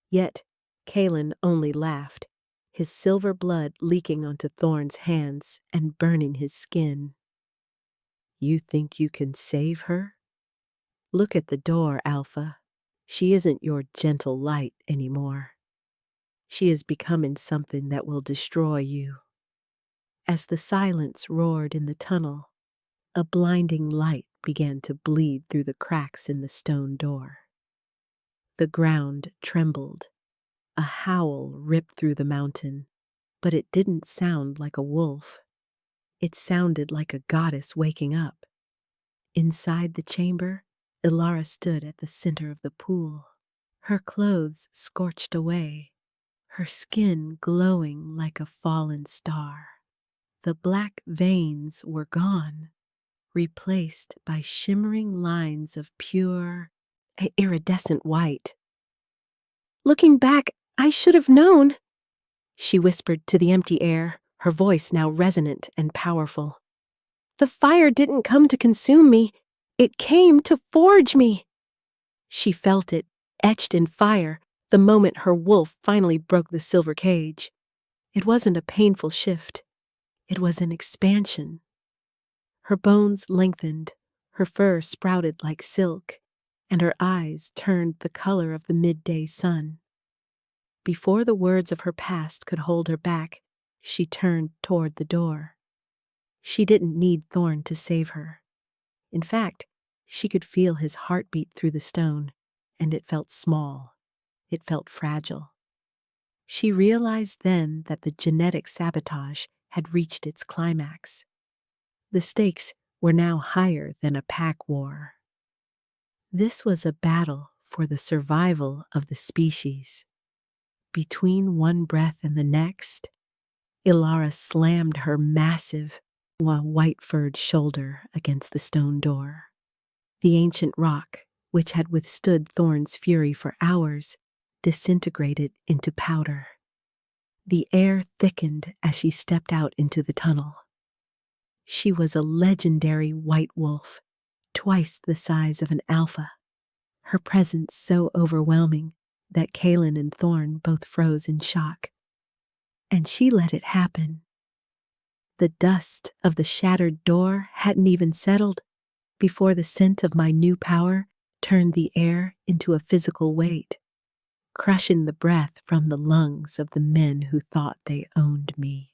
Yet Kalen only laughed, his silver blood leaking onto Thorne's hands and burning his skin. "You think you can save her? Look at the door, Alpha. She isn't your gentle light anymore. She is becoming something that will destroy you." As the silence roared in the tunnel, a blinding light began to bleed through the cracks in the stone door. The ground trembled. A howl ripped through the mountain, but it didn't sound like a wolf. It sounded like a goddess waking up. Inside the chamber, Elara stood at the center of the pool, her clothes scorched away, her skin glowing like a fallen star. The black veins were gone, replaced by shimmering lines of pure, iridescent white. "Looking back, I should have known," she whispered to the empty air, her voice now resonant and powerful. "The fire didn't come to consume me, it came to forge me." She felt it, etched in fire, the moment her wolf finally broke the silver cage. It wasn't a painful shift. It was an expansion. Her bones lengthened, her fur sprouted like silk, and her eyes turned the color of the midday sun. Before the words of her past could hold her back, she turned toward the door. She didn't need Thorne to save her. In fact, she could feel his heartbeat through the stone, and it felt small. It felt fragile. She realized then that the genetic sabotage had reached its climax. The stakes were now higher than a pack war. This was a battle for the survival of the species. Between one breath and the next, Elara slammed her massive, white-furred shoulder against the stone door. The ancient rock, which had withstood Thorne's fury for hours, disintegrated into powder. The air thickened as she stepped out into the tunnel. She was a legendary white wolf, twice the size of an alpha, her presence so overwhelming that Kaelin and Thorne both froze in shock. And she let it happen. The dust of the shattered door hadn't even settled before the scent of my new power turned the air into a physical weight, crushing the breath from the lungs of the men who thought they owned me.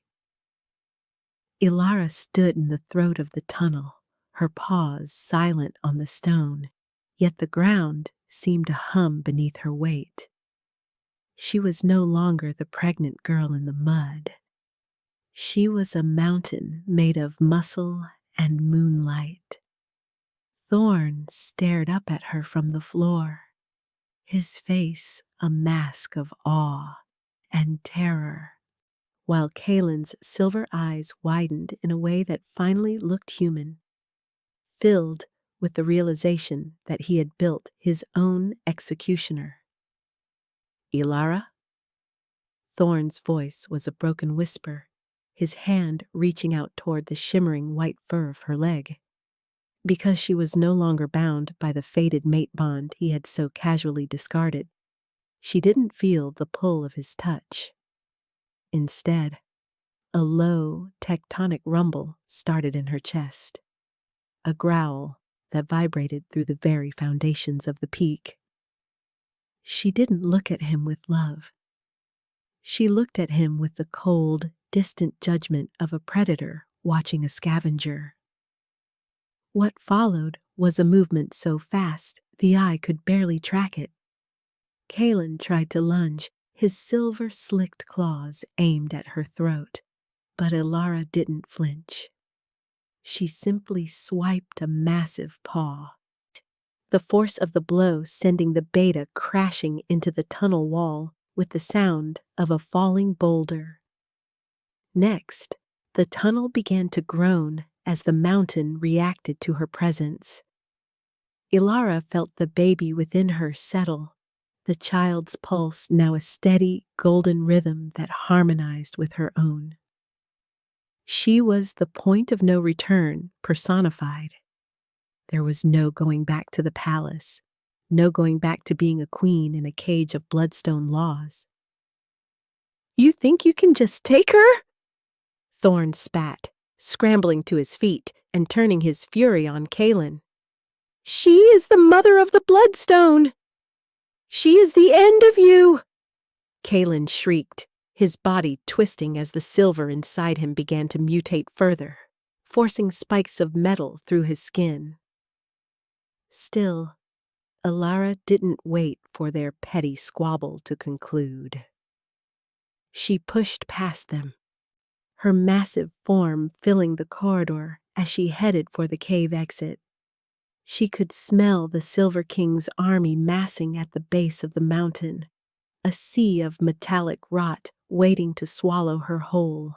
Elara stood in the throat of the tunnel, her paws silent on the stone, yet the ground seemed to hum beneath her weight. She was no longer the pregnant girl in the mud. She was a mountain made of muscle and moonlight. Thorne stared up at her from the floor, his face a mask of awe and terror, while Kaelin's silver eyes widened in a way that finally looked human, filled with the realization that he had built his own executioner. "Elara?" Thorne's voice was a broken whisper, his hand reaching out toward the shimmering white fur of her leg. Because she was no longer bound by the faded mate bond he had so casually discarded, she didn't feel the pull of his touch. Instead, a low, tectonic rumble started in her chest, a growl that vibrated through the very foundations of the peak. She didn't look at him with love. She looked at him with the cold, distant judgment of a predator watching a scavenger. What followed was a movement so fast the eye could barely track it. Kaelin tried to lunge, his silver-slicked claws aimed at her throat, but Elara didn't flinch. She simply swiped a massive paw, the force of the blow sending the beta crashing into the tunnel wall with the sound of a falling boulder. Next, the tunnel began to groan as the mountain reacted to her presence. Elara felt the baby within her settle, the child's pulse now a steady, golden rhythm that harmonized with her own. She was the point of no return personified. There was no going back to the palace, no going back to being a queen in a cage of bloodstone laws. "You think you can just take her?" Thorne spat, scrambling to his feet and turning his fury on Kaelin. "She is the mother of the bloodstone." She is the end of you! Kalen shrieked, his body twisting as the silver inside him began to mutate further, forcing spikes of metal through his skin. Still, Elara didn't wait for their petty squabble to conclude. She pushed past them, her massive form filling the corridor as she headed for the cave exit. She could smell the Silver King's army massing at the base of the mountain, a sea of metallic rot waiting to swallow her whole.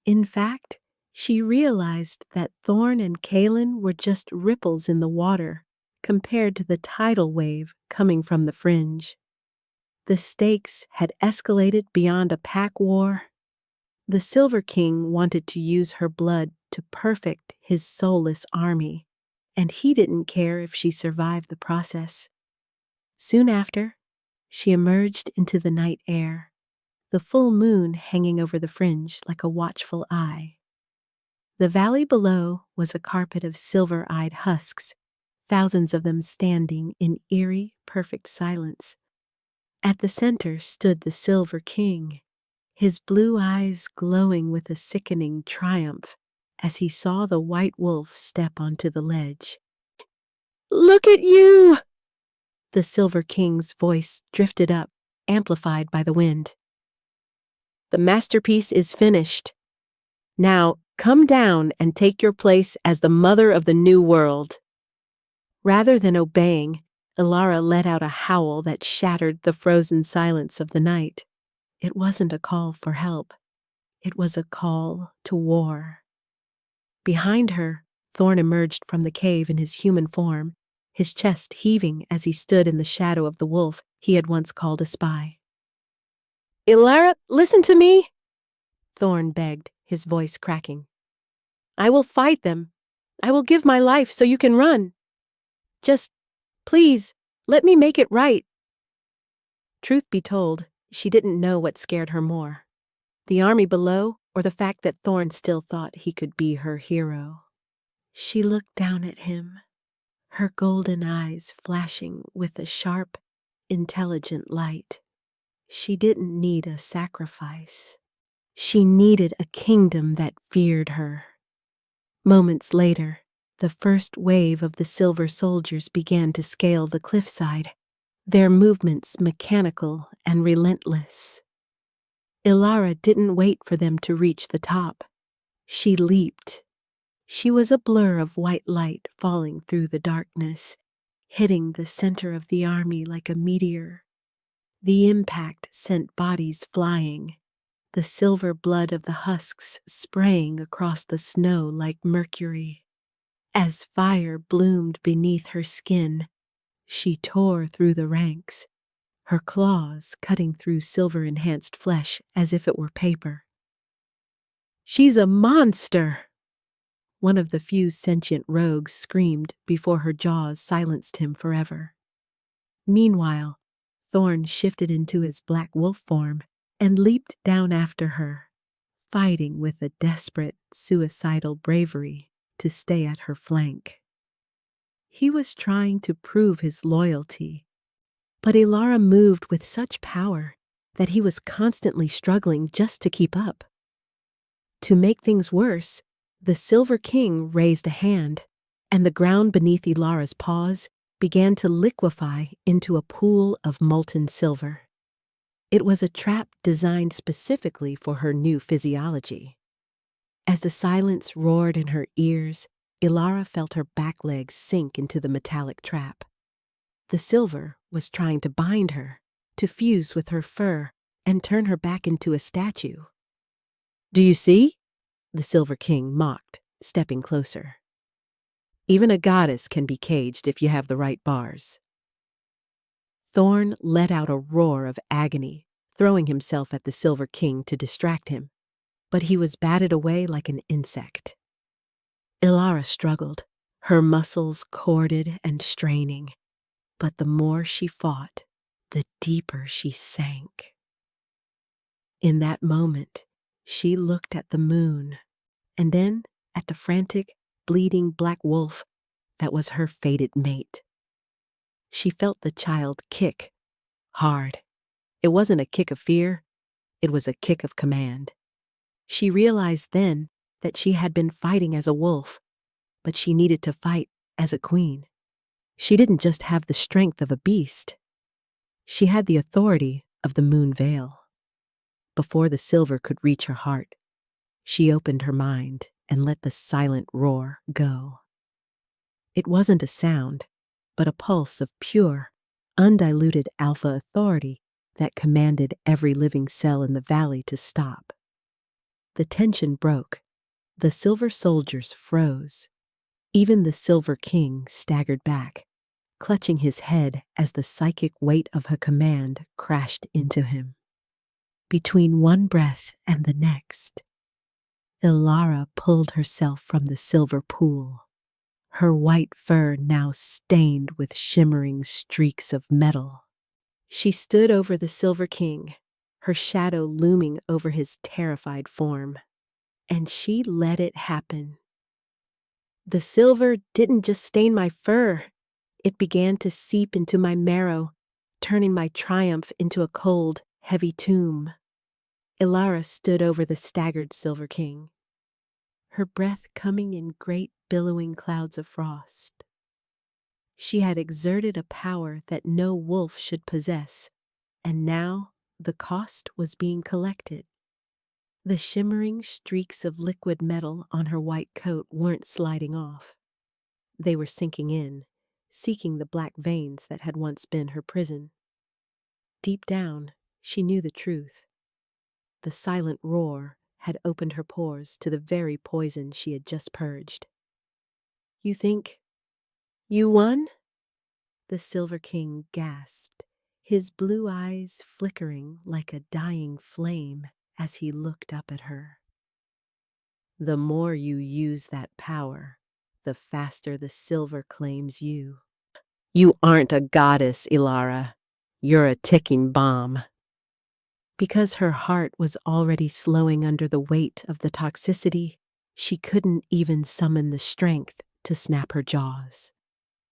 In fact, she realized that Thorne and Kalen were just ripples in the water compared to the tidal wave coming from the Fringe. The stakes had escalated beyond a pack war. The Silver King wanted to use her blood to perfect his soulless army, and he didn't care if she survived the process. Soon after, she emerged into the night air, the full moon hanging over the Fringe like a watchful eye. The valley below was a carpet of silver-eyed husks, thousands of them standing in eerie, perfect silence. At the center stood the Silver King, his blue eyes glowing with a sickening triumph as he saw the white wolf step onto the ledge. "Look at you!" The Silver King's voice drifted up, amplified by the wind. "The masterpiece is finished. Now, come down and take your place as the mother of the new world." Rather than obeying, Elara let out a howl that shattered the frozen silence of the night. It wasn't a call for help. It was a call to war. Behind her, Thorne emerged from the cave in his human form, his chest heaving as he stood in the shadow of the wolf he had once called a spy. "Elara, listen to me!" Thorne begged, his voice cracking. "I will fight them. I will give my life so you can run. Just, please, let me make it right." Truth be told, she didn't know what scared her more, the army below or the fact that Thorne still thought he could be her hero. She looked down at him, her golden eyes flashing with a sharp, intelligent light. She didn't need a sacrifice. She needed a kingdom that feared her. Moments later, the first wave of the silver soldiers began to scale the cliffside, their movements mechanical and relentless. Elara didn't wait for them to reach the top. She leaped. She was a blur of white light falling through the darkness, hitting the center of the army like a meteor. The impact sent bodies flying, the silver blood of the husks spraying across the snow like mercury. As fire bloomed beneath her skin, she tore through the ranks, her claws cutting through silver-enhanced flesh as if it were paper. "She's a monster!" One of the few sentient rogues screamed before her jaws silenced him forever. Meanwhile, Thorne shifted into his black wolf form and leaped down after her, fighting with a desperate, suicidal bravery to stay at her flank. He was trying to prove his loyalty, but Elara moved with such power that he was constantly struggling just to keep up. To make things worse, the Silver King raised a hand, and the ground beneath Elara's paws began to liquefy into a pool of molten silver. It was a trap designed specifically for her new physiology. As the silence roared in her ears, Elara felt her back legs sink into the metallic trap. The silver was trying to bind her, to fuse with her fur, and turn her back into a statue. "Do you see?" the Silver King mocked, stepping closer. "Even a goddess can be caged if you have the right bars." Thorne let out a roar of agony, throwing himself at the Silver King to distract him, but he was batted away like an insect. Elara struggled, her muscles corded and straining, but the more she fought, the deeper she sank. In that moment, she looked at the moon, and then at the frantic, bleeding black wolf that was her fated mate. she felt the child kick hard. It wasn't a kick of fear, it was a kick of command. She realized then that she had been fighting as a wolf, but she needed to fight as a queen. She didn't just have the strength of a beast. She had the authority of the moon veil. Before the silver could reach her heart, she opened her mind and let the silent roar go. It wasn't a sound, but a pulse of pure, undiluted alpha authority that commanded every living cell in the valley to stop. The tension broke. The silver soldiers froze. Even the Silver King staggered back, clutching his head as the psychic weight of her command crashed into him. Between one breath and the next, Elara pulled herself from the silver pool, her white fur now stained with shimmering streaks of metal. She stood over the Silver King, her shadow looming over his terrified form, and she let it happen. The silver didn't just stain my fur, it began to seep into my marrow, turning my triumph into a cold, heavy tomb. Elara stood over the staggered Silver King, her breath coming in great billowing clouds of frost. She had exerted a power that no wolf should possess, and now the cost was being collected. The shimmering streaks of liquid metal on her white coat weren't sliding off. They were sinking in, seeking the black veins that had once been her prison. Deep down, she knew the truth. The silent roar had opened her pores to the very poison she had just purged. "You think you won?" The Silver King gasped, his blue eyes flickering like a dying flame as he looked up at her. "The more you use that power, the faster the silver claims you. You aren't a goddess, Elara. You're a ticking bomb." Because her heart was already slowing under the weight of the toxicity, she couldn't even summon the strength to snap her jaws.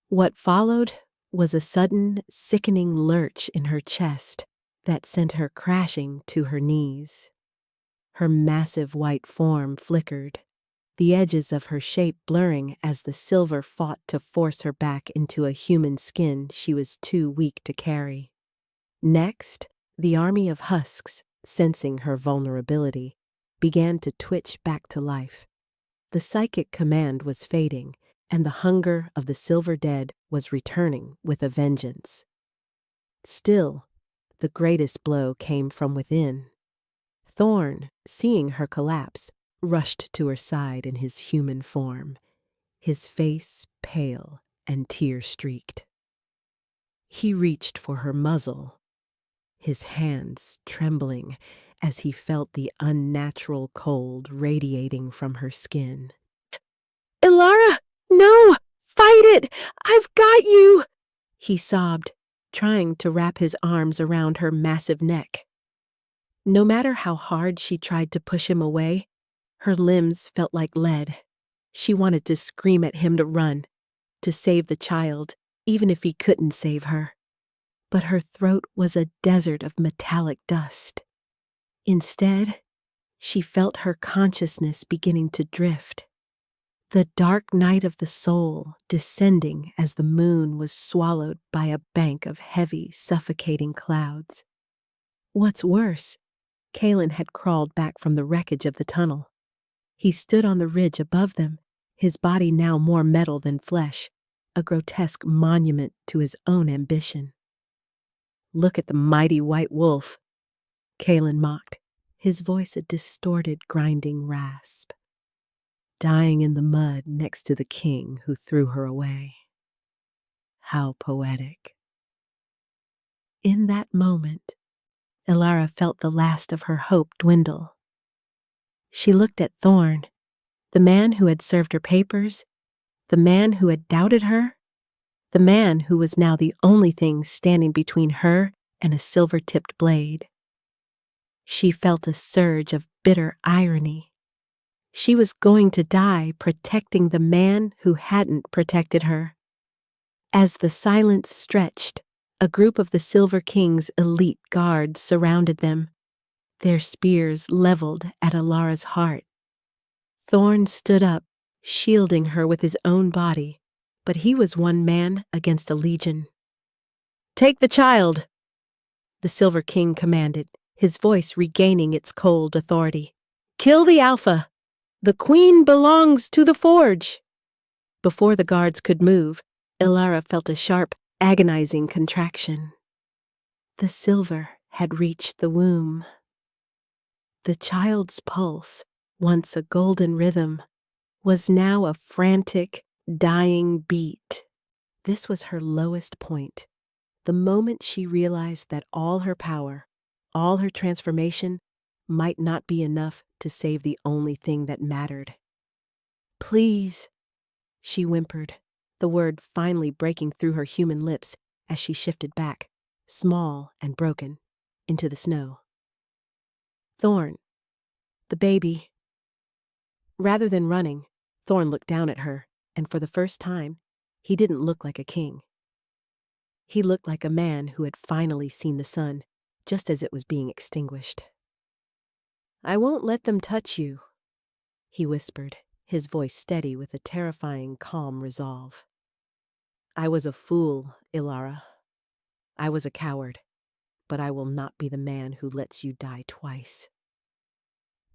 What followed was a sudden, sickening lurch in her chest that sent her crashing to her knees. Her massive white form flickered, the edges of her shape blurring as the silver fought to force her back into a human skin she was too weak to carry. Next, the army of husks, sensing her vulnerability, began to twitch back to life. The psychic command was fading, and the hunger of the silver dead was returning with a vengeance. Still, the greatest blow came from within. Thorne, seeing her collapse, rushed to her side in his human form, his face pale and tear-streaked. He reached for her muzzle, his hands trembling as he felt the unnatural cold radiating from her skin. "Elara, no! Fight it! I've got you!" he sobbed, trying to wrap his arms around her massive neck. No matter how hard she tried to push him away, her limbs felt like lead. She wanted to scream at him to run, to save the child, even if he couldn't save her. But her throat was a desert of metallic dust. Instead, she felt her consciousness beginning to drift. The dark night of the soul descending as the moon was swallowed by a bank of heavy, suffocating clouds. What's worse, Kalen had crawled back from the wreckage of the tunnel. He stood on the ridge above them, his body now more metal than flesh, a grotesque monument to his own ambition. "Look at the mighty white wolf," Kalen mocked, his voice a distorted, grinding rasp. "Dying in the mud next to the king who threw her away. How poetic." In that moment, Elara felt the last of her hope dwindle. She looked at Thorne, the man who had served her papers, the man who had doubted her, the man who was now the only thing standing between her and a silver-tipped blade. She felt a surge of bitter irony. She was going to die protecting the man who hadn't protected her. As the silence stretched, a group of the Silver King's elite guards surrounded them, their spears leveled at Elara's heart. Thorne stood up, shielding her with his own body, but he was one man against a legion. "Take the child," the Silver King commanded, his voice regaining its cold authority. "Kill the Alpha. The Queen belongs to the Forge." Before the guards could move, Elara felt a sharp, agonizing contraction. The silver had reached the womb. The child's pulse, once a golden rhythm, was now a frantic, dying beat. This was her lowest point, the moment she realized that all her power, all her transformation, might not be enough to save the only thing that mattered. "Please," she whimpered, the word finally breaking through her human lips as she shifted back, small and broken, into the snow. "Thorne, the baby." Rather than running, Thorne looked down at her, and for the first time, he didn't look like a king. He looked like a man who had finally seen the sun, just as it was being extinguished. "I won't let them touch you," he whispered, his voice steady with a terrifying, calm resolve. "I was a fool, Elara. I was a coward, but I will not be the man who lets you die twice."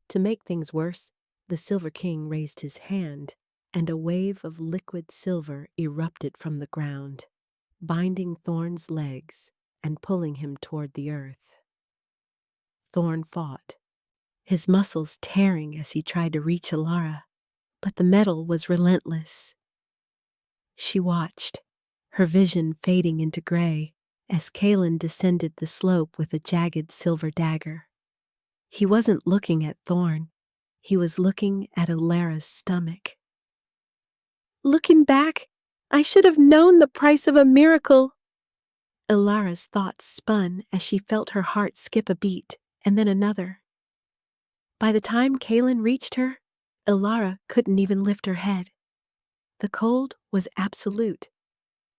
To make things worse, the Silver King raised his hand, and a wave of liquid silver erupted from the ground, binding Thorne's legs and pulling him toward the earth. Thorne fought, his muscles tearing as he tried to reach Elara, but the metal was relentless. She watched, her vision fading into gray, as Kaelin descended the slope with a jagged silver dagger. He wasn't looking at Thorne, he was looking at Elara's stomach. "Looking back, I should have known the price of a miracle." Elara's thoughts spun as she felt her heart skip a beat, and then another. By the time Kaelin reached her, Elara couldn't even lift her head. The cold was absolute.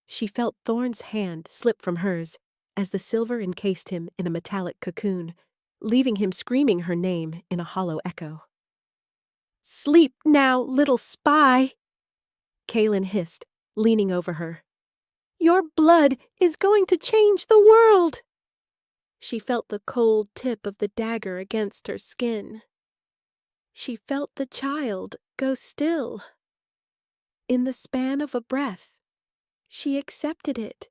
She felt Thorne's hand slip from hers as the silver encased him in a metallic cocoon, leaving him screaming her name in a hollow echo. "Sleep now, little spy," Kaelin hissed, leaning over her. "Your blood is going to change the world." She felt the cold tip of the dagger against her skin. She felt the child go still. In the span of a breath, she accepted it.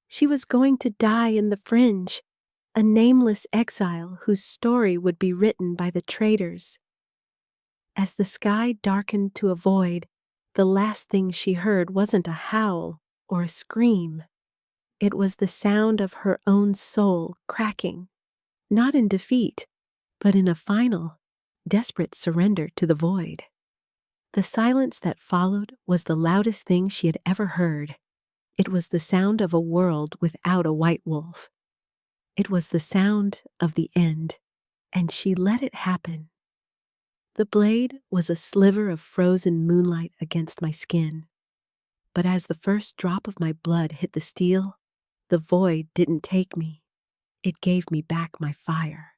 She was going to die in the Fringe, a nameless exile whose story would be written by the traitors. As the sky darkened to a void, the last thing she heard wasn't a howl or a scream. It was the sound of her own soul cracking, not in defeat, but in a final, desperate surrender to the void. The silence that followed was the loudest thing she had ever heard. It was the sound of a world without a white wolf. It was the sound of the end, and she let it happen. The blade was a sliver of frozen moonlight against my skin. But as the first drop of my blood hit the steel, the void didn't take me. It gave me back my fire.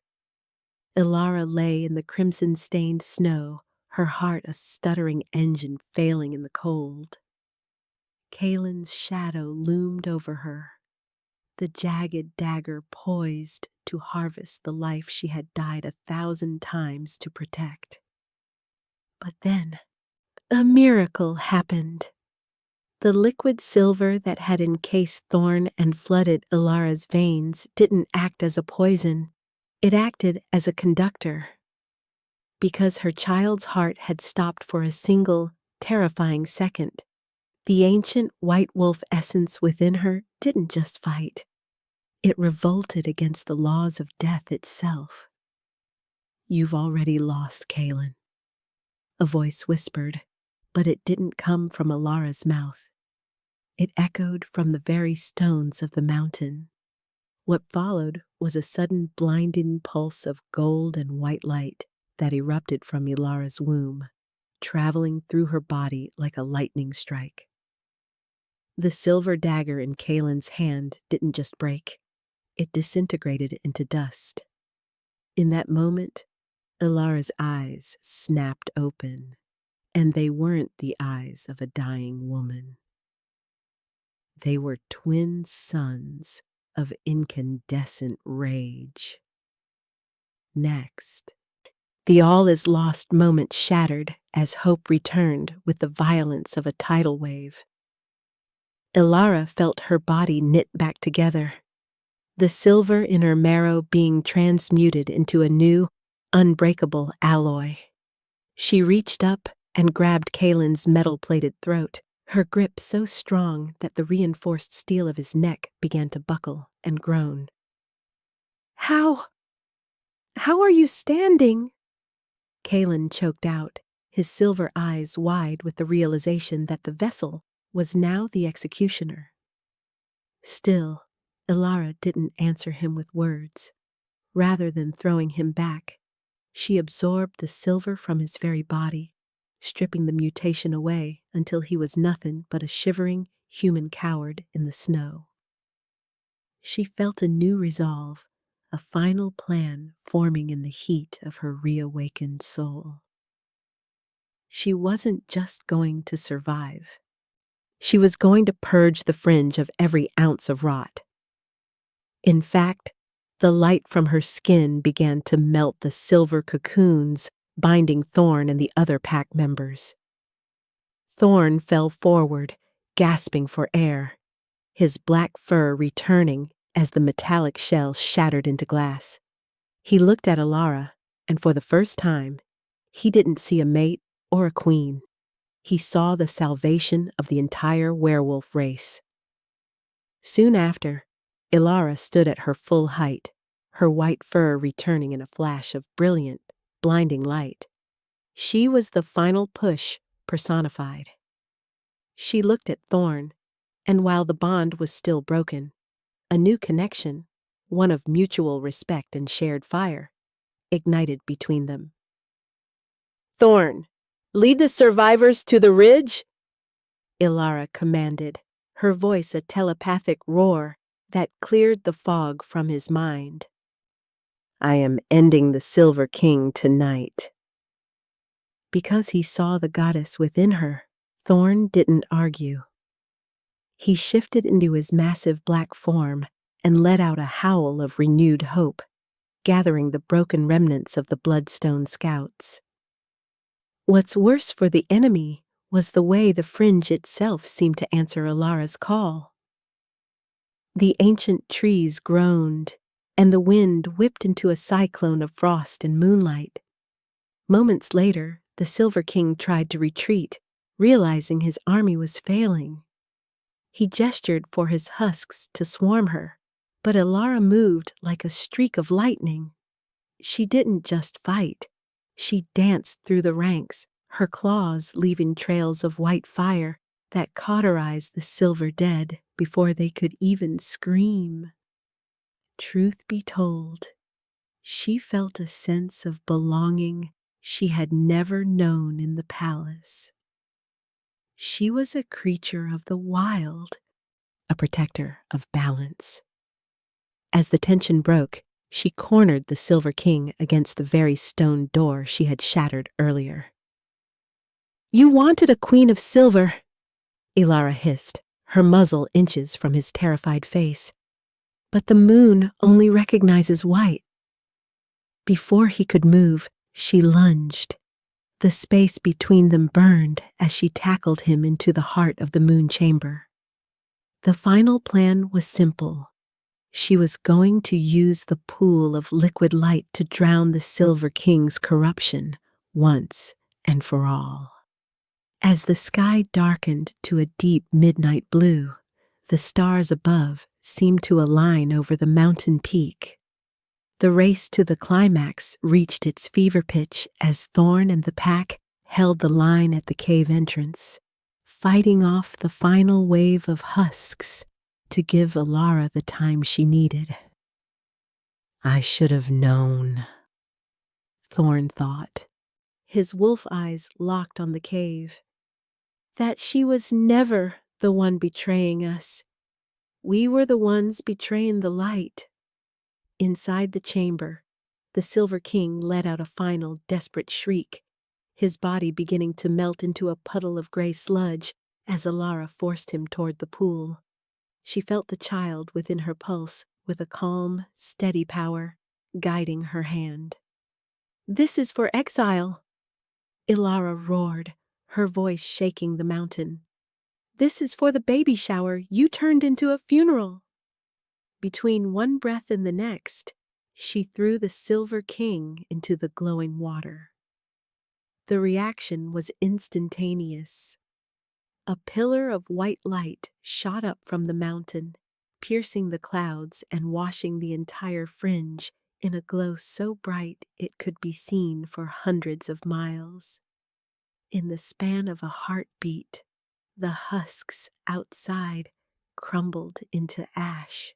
Elara lay in the crimson-stained snow, her heart a stuttering engine failing in the cold. Kaelin's shadow loomed over her, the jagged dagger poised to harvest the life she had died 1,000 times to protect. But then, a miracle happened. The liquid silver that had encased Thorne and flooded Elara's veins didn't act as a poison. It acted as a conductor. Because her child's heart had stopped for a single, terrifying second, the ancient white wolf essence within her didn't just fight. It revolted against the laws of death itself. "You've already lost, Kaelin," a voice whispered, but it didn't come from Elara's mouth. It echoed from the very stones of the mountain. What followed was a sudden blinding pulse of gold and white light that erupted from Elara's womb, traveling through her body like a lightning strike. The silver dagger in Kalen's hand didn't just break, it disintegrated into dust. In that moment, Elara's eyes snapped open, and they weren't the eyes of a dying woman. They were twin suns of incandescent rage. Next, the all-is-lost moment shattered as hope returned with the violence of a tidal wave. Elara felt her body knit back together, the silver in her marrow being transmuted into a new, unbreakable alloy. She reached up and grabbed Kalen's metal-plated throat, her grip so strong that the reinforced steel of his neck began to buckle and groan. How are you standing?" Kalen choked out, his silver eyes wide with the realization that the vessel was now the executioner. Still, Elara didn't answer him with words. Rather than throwing him back, she absorbed the silver from his very body, stripping the mutation away until he was nothing but a shivering human coward in the snow. She felt a new resolve, a final plan forming in the heat of her reawakened soul. She wasn't just going to survive. She was going to purge the Fringe of every ounce of rot. In fact, the light from her skin began to melt the silver cocoons binding Thorne and the other pack members. Thorne fell forward, gasping for air, his black fur returning as the metallic shell shattered into glass. He looked at Elara, and for the first time, he didn't see a mate or a queen. He saw the salvation of the entire werewolf race. Soon after, Elara stood at her full height, her white fur returning in a flash of brilliant, blinding light. She was the final push personified. She looked at Thorne, and while the bond was still broken, a new connection, one of mutual respect and shared fire, ignited between them. "Thorne, lead the survivors to the ridge," Elara commanded, her voice a telepathic roar that cleared the fog from his mind. "I am ending the Silver King tonight." Because he saw the goddess within her, Thorne didn't argue. He shifted into his massive black form and let out a howl of renewed hope, gathering the broken remnants of the Bloodstone Scouts. What's worse for the enemy was the way the Fringe itself seemed to answer Elara's call. The ancient trees groaned, and the wind whipped into a cyclone of frost and moonlight. Moments later, the Silver King tried to retreat, realizing his army was failing. He gestured for his husks to swarm her, but Elara moved like a streak of lightning. She didn't just fight. She danced through the ranks, her claws leaving trails of white fire that cauterized the silver dead before they could even scream. Truth be told, she felt a sense of belonging she had never known in the palace. She was a creature of the wild, a protector of balance. As the tension broke, she cornered the Silver King against the very stone door she had shattered earlier. "You wanted a queen of silver," Elara hissed, her muzzle inches from his terrified face. "But the moon only recognizes white." Before he could move, she lunged. The space between them burned as she tackled him into the heart of the moon chamber. The final plan was simple. She was going to use the pool of liquid light to drown the Silver King's corruption once and for all. As the sky darkened to a deep midnight blue, the stars above seemed to align over the mountain peak. The race to the climax reached its fever pitch as Thorne and the pack held the line at the cave entrance, fighting off the final wave of husks to give Elara the time she needed. "I should have known," Thorne thought, his wolf eyes locked on the cave, "that she was never the one betraying us. We were the ones betraying the light. Inside the chamber, the Silver King let out a final, desperate shriek, his body beginning to melt into a puddle of gray sludge as Elara forced him toward the pool. She felt the child within her pulse with a calm, steady power guiding her hand. "This is for exile," Elara roared, her voice shaking the mountain. "This is for the baby shower you turned into a funeral." Between one breath and the next, she threw the Silver King into the glowing water. The reaction was instantaneous. A pillar of white light shot up from the mountain, piercing the clouds and washing the entire fringe in a glow so bright it could be seen for hundreds of miles. In the span of a heartbeat, the husks outside crumbled into ash.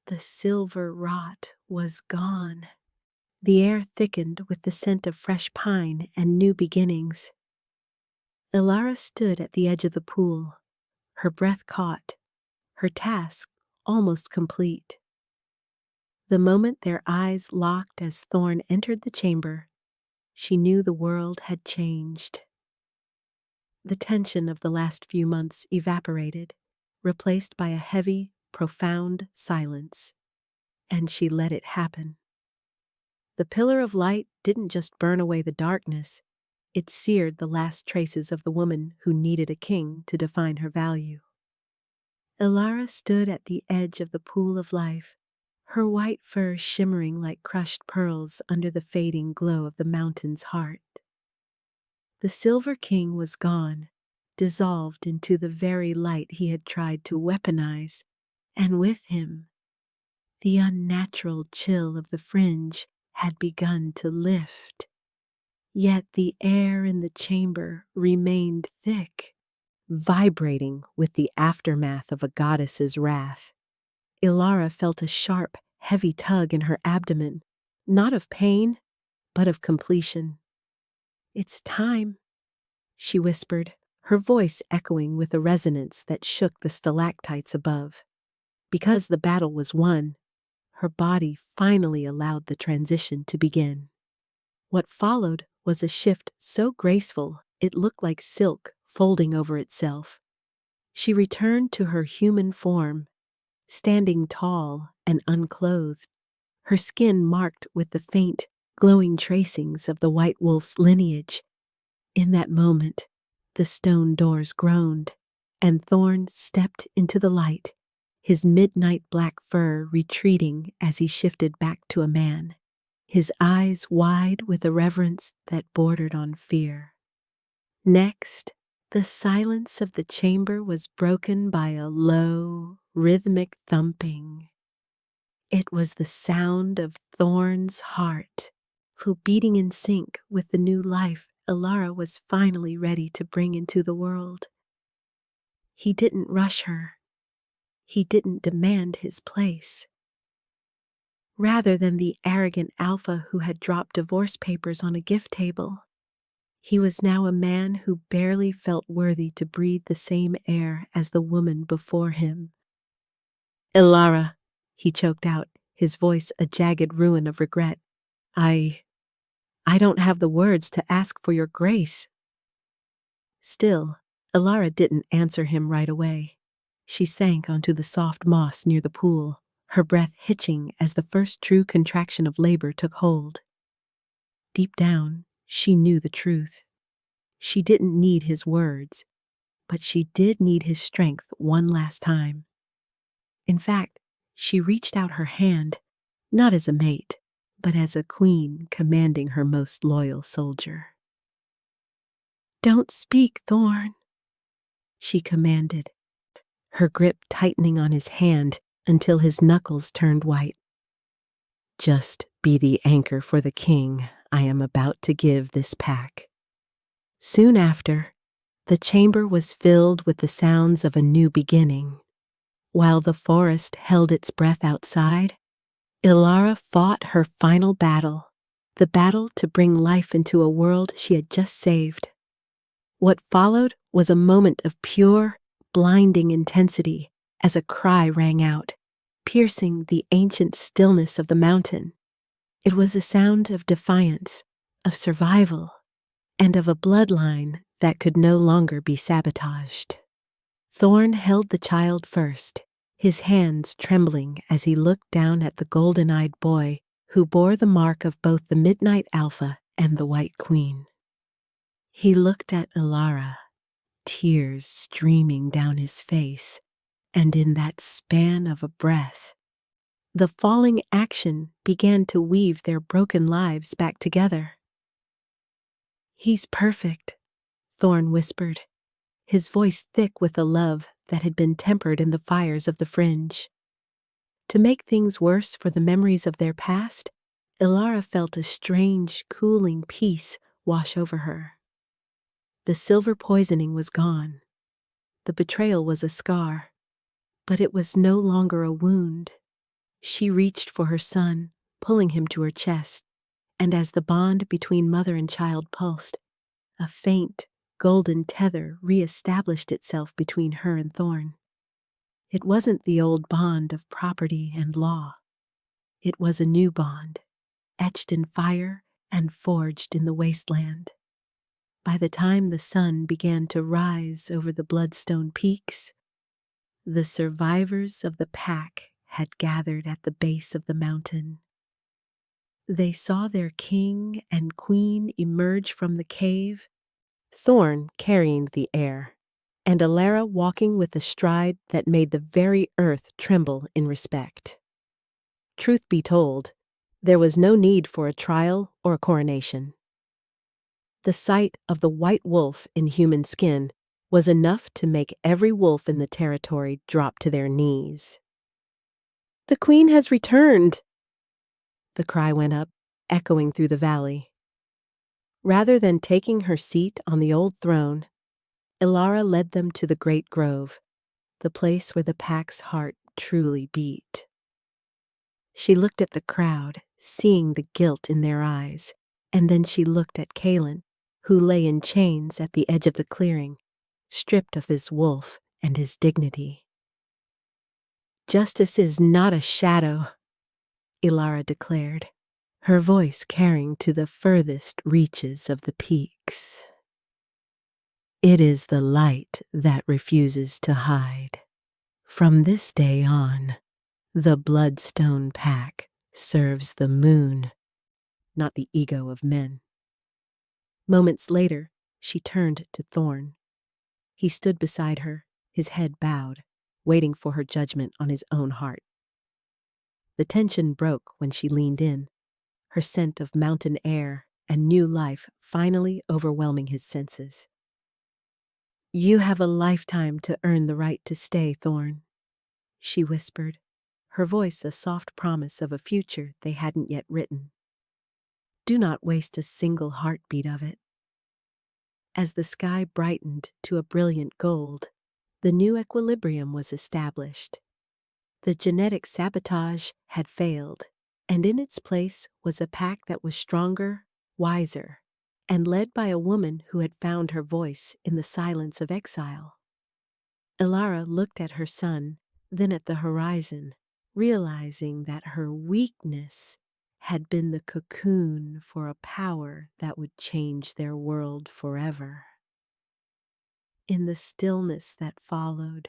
The silver rot was gone. The air thickened with the scent of fresh pine and new beginnings. Elara stood at the edge of the pool, her breath caught, her task almost complete. The moment their eyes locked as Thorne entered the chamber, she knew the world had changed. The tension of the last few months evaporated, replaced by a heavy, profound silence, and she let it happen. The pillar of light didn't just burn away the darkness, it seared the last traces of the woman who needed a king to define her value. Elara stood at the edge of the pool of life, her white fur shimmering like crushed pearls under the fading glow of the mountain's heart. The Silver King was gone, dissolved into the very light he had tried to weaponize, and with him, the unnatural chill of the fringe had begun to lift. Yet the air in the chamber remained thick, vibrating with the aftermath of a goddess's wrath. Elara felt a sharp, heavy tug in her abdomen, not of pain, but of completion. "It's time," she whispered, her voice echoing with a resonance that shook the stalactites above. Because the battle was won, her body finally allowed the transition to begin. What followed was a shift so graceful it looked like silk folding over itself. She returned to her human form, standing tall and unclothed, her skin marked with the faint, glowing tracings of the White Wolf's lineage. In that moment, the stone doors groaned, and Thorne stepped into the light, his midnight black fur retreating as he shifted back to a man, his eyes wide with a reverence that bordered on fear. Next, the silence of the chamber was broken by a low, rhythmic thumping. It was the sound of Thorne's heart, who beating in sync with the new life Elara was finally ready to bring into the world. He didn't rush her. He didn't demand his place. Rather than the arrogant alpha who had dropped divorce papers on a gift table, he was now a man who barely felt worthy to breathe the same air as the woman before him. "Elara," he choked out, his voice a jagged ruin of regret. I don't have the words to ask for your grace." Still, Elara didn't answer him right away. She sank onto the soft moss near the pool, her breath hitching as the first true contraction of labor took hold. Deep down, she knew the truth. She didn't need his words, but she did need his strength one last time. In fact, she reached out her hand, not as a mate, but as a queen commanding her most loyal soldier. "Don't speak, Thorne," she commanded, her grip tightening on his hand until his knuckles turned white. "Just be the anchor for the king I am about to give this pack." Soon after, the chamber was filled with the sounds of a new beginning. While the forest held its breath outside, Elara fought her final battle, the battle to bring life into a world she had just saved. What followed was a moment of pure, blinding intensity as a cry rang out, piercing the ancient stillness of the mountain. It was a sound of defiance, of survival, and of a bloodline that could no longer be sabotaged. Thorne held the child first, his hands trembling as he looked down at the golden-eyed boy who bore the mark of both the Midnight Alpha and the White Queen. He looked at Elara, tears streaming down his face, and in that span of a breath, the falling action began to weave their broken lives back together. "He's perfect," Thorne whispered, his voice thick with a love that had been tempered in the fires of the Fringe. To make things worse for the memories of their past, Elara felt a strange, cooling peace wash over her. The silver poisoning was gone. The betrayal was a scar, but it was no longer a wound. She reached for her son, pulling him to her chest, and as the bond between mother and child pulsed, a faint, golden tether re-established itself between her and Thorne. It wasn't the old bond of property and law. It was a new bond, etched in fire and forged in the wasteland. By the time the sun began to rise over the bloodstone peaks, the survivors of the pack had gathered at the base of the mountain. They saw their king and queen emerge from the cave, Thorne carrying the air, and Elara walking with a stride that made the very earth tremble in respect. Truth be told, there was no need for a trial or a coronation. The sight of the white wolf in human skin was enough to make every wolf in the territory drop to their knees. "The queen has returned!" The cry went up, echoing through the valley. Rather than taking her seat on the old throne, Elara led them to the great grove, the place where the pack's heart truly beat. She looked at the crowd, seeing the guilt in their eyes, and then she looked at Kalen, who lay in chains at the edge of the clearing, stripped of his wolf and his dignity. "Justice is not a shadow," Elara declared, her voice carrying to the furthest reaches of the peaks. "It is the light that refuses to hide. From this day on, the Bloodstone Pack serves the moon, not the ego of men." Moments later, she turned to Thorne. He stood beside her, his head bowed, waiting for her judgment on his own heart. The tension broke when she leaned in, her scent of mountain air and new life finally overwhelming his senses. "You have a lifetime to earn the right to stay, Thorne," she whispered, her voice a soft promise of a future they hadn't yet written. "Do not waste a single heartbeat of it." As the sky brightened to a brilliant gold, the new equilibrium was established. The genetic sabotage had failed, and in its place was a pack that was stronger, wiser, and led by a woman who had found her voice in the silence of exile. Elara looked at her son, then at the horizon, realizing that her weakness had been the cocoon for a power that would change their world forever. In the stillness that followed,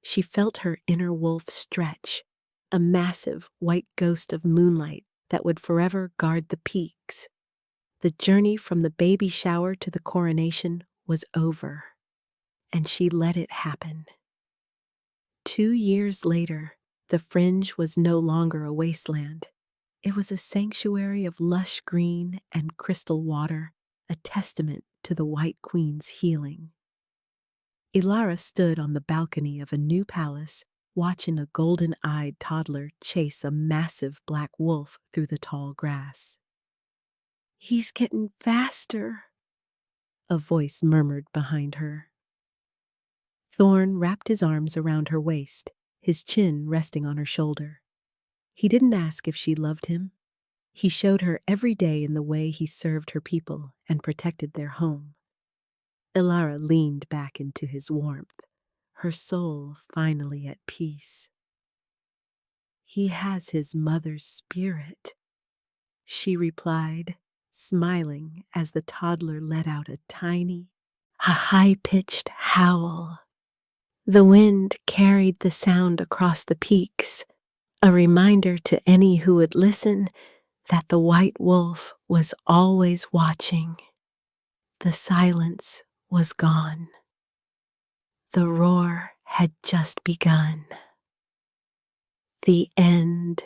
she felt her inner wolf stretch, a massive white ghost of moonlight that would forever guard the peaks. The journey from the baby shower to the coronation was over, and she let it happen. 2 years later, the Fringe was no longer a wasteland. It was a sanctuary of lush green and crystal water, a testament to the White Queen's healing. Elara stood on the balcony of a new palace, watching a golden-eyed toddler chase a massive black wolf through the tall grass. "He's getting faster," a voice murmured behind her. Thorne wrapped his arms around her waist, his chin resting on her shoulder. He didn't ask if she loved him. He showed her every day in the way he served her people and protected their home. Elara leaned back into his warmth, her soul finally at peace. "He has his mother's spirit," she replied, smiling as the toddler let out a high-pitched howl. The wind carried the sound across the peaks, a reminder to any who would listen that the white wolf was always watching. The silence was gone. The roar had just begun. The end.